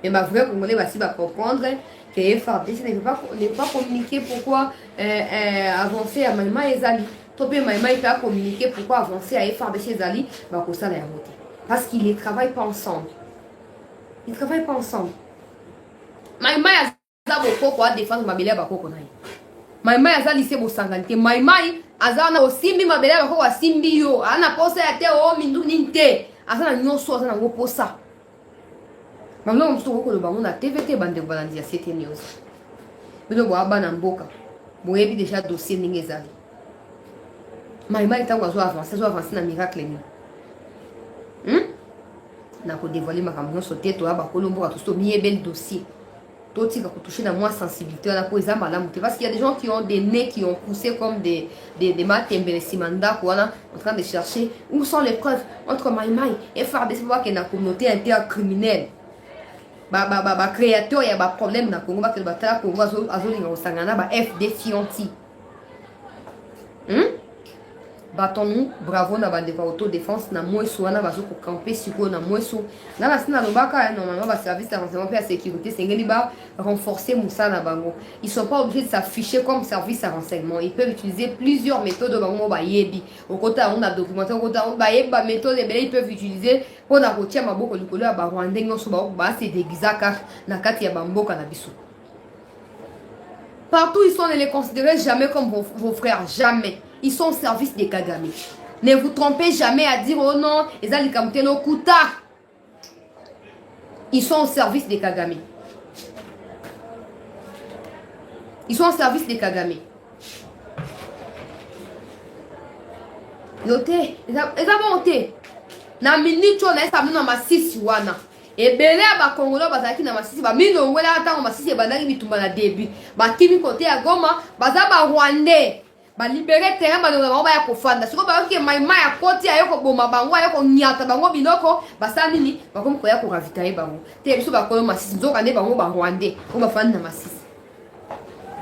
Mais ma vraie Congolais va comprendre que les FRDC ne peut pas communiquer pourquoi avancer à Maïma et Zali. Topé Maïma il peut communiquer pourquoi avancer à FRDC et Zali, ça l'a voté. Parce qu'ils ne travaillent pas ensemble. Ils ne travaillent pas ensemble. Maïma et Zali pourquoi défendre ma belle bakoko naï. Maïma et Zali c'est pour s'engager. Maïma azana osimbi ma belle bakoko asimbi yo. Ana posa ya te o mindu ninte. Azana nyonso azana ngo posa. Maintenant, on se retrouve dans la TVT, bande balandia, c'était news. Mais on va à Mboka. Vous avez déjà dossier Ningezali. Maïma est avancé dans miracle. On a dévoilé ma caméra sur tête, toi, Bakolombo, à tout ce bel dossier. Toi, tu as touché dans moi sensibilité, on a posé ma lame. Parce qu'il y a des gens qui ont des nez qui ont poussé comme des matembele simanda, en train de chercher où sont les preuves entre Maïma et FARDC, voir qu'il y a une communauté intercriminelle. Créateur, il y a un problème dans le Congo, que le Congo a FD Fianti. Battons-nous, bravo, na bande de autodéfense, na moesso, na bazo pour camper sur na moesso. Dans la sina lobaka, normalement, le service de renseignement et la sécurité, c'est qu'il va renforcer Moussa na bango. Ils ne sont pas obligés de s'afficher comme service à renseignement. Ils peuvent utiliser plusieurs méthodes de bango bayebi. Au côté, on a documenté, au côté, on bayebi, méthode, ils peuvent utiliser pour na routier ma boko, le couleur, rwandais, non, c'est des gizaka, na kati ya bamboka na biso. Partout, ils sont, ne les considérez jamais comme vos frères, jamais. Ils sont au service des Kagame. Ne vous trompez jamais à dire oh non, ils ont les Kamteno Kuta. Ils sont au service des Kagame. Ils sont au service des Kagame. yote eza bon te na minute on est sabino na masisi wana ebele ba Congolais bazaki na masisi ba minongwela atango masisi bandaki bitumba na début ba kimi côté ya Goma baza ba Rwandais ba libérer terrain ba nonga ba ya kofanda siko ba ke maima ya koti ayoko boma bango ayoko nyata bango biloko basa nini bakomi koya ko ravitailler bango te biso ba koyo masisi nzoka ne bango ba Rwandais ko ba fanda na masisi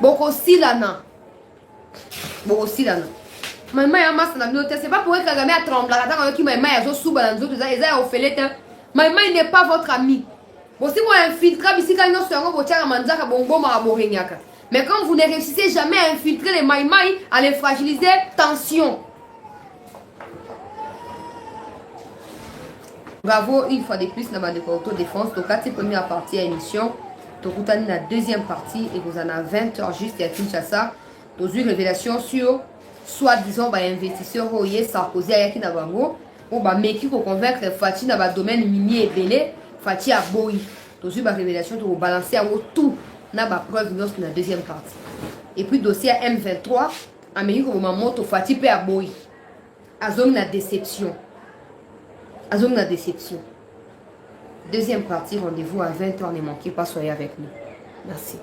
boko silana maima ya masa na binote c'est pas pour que Kagame a tremblé quand qui maima ya zo suba na nzoto eza ya ofelete maima il n'est pas votre ami bon si vous infiltrez bisika no songo botiaka manzaka bongo ma borenyaka mais quand vous ne réussissez jamais à infiltrer les maima à les fragiliser tension. Bravo une fois de plus na bande autodéfense donc cette première partie à émission tokutani la deuxième partie et vous en avez 20h juste à Kinshasa dans une révélation sur soi-disant ba investisseurs oye Sarkozy ayaki na bango ou ba meki ko convaincre Fati na ba domaine minier ebele Fati a boyi dans une révélation pour balancer à tout na ba preuve dans la deuxième partie et puis dossier M23 Amérique au moment to Fati pe a boyi azom na déception deuxième partie rendez-vous à 20h ne manquez pas soyez avec nous merci.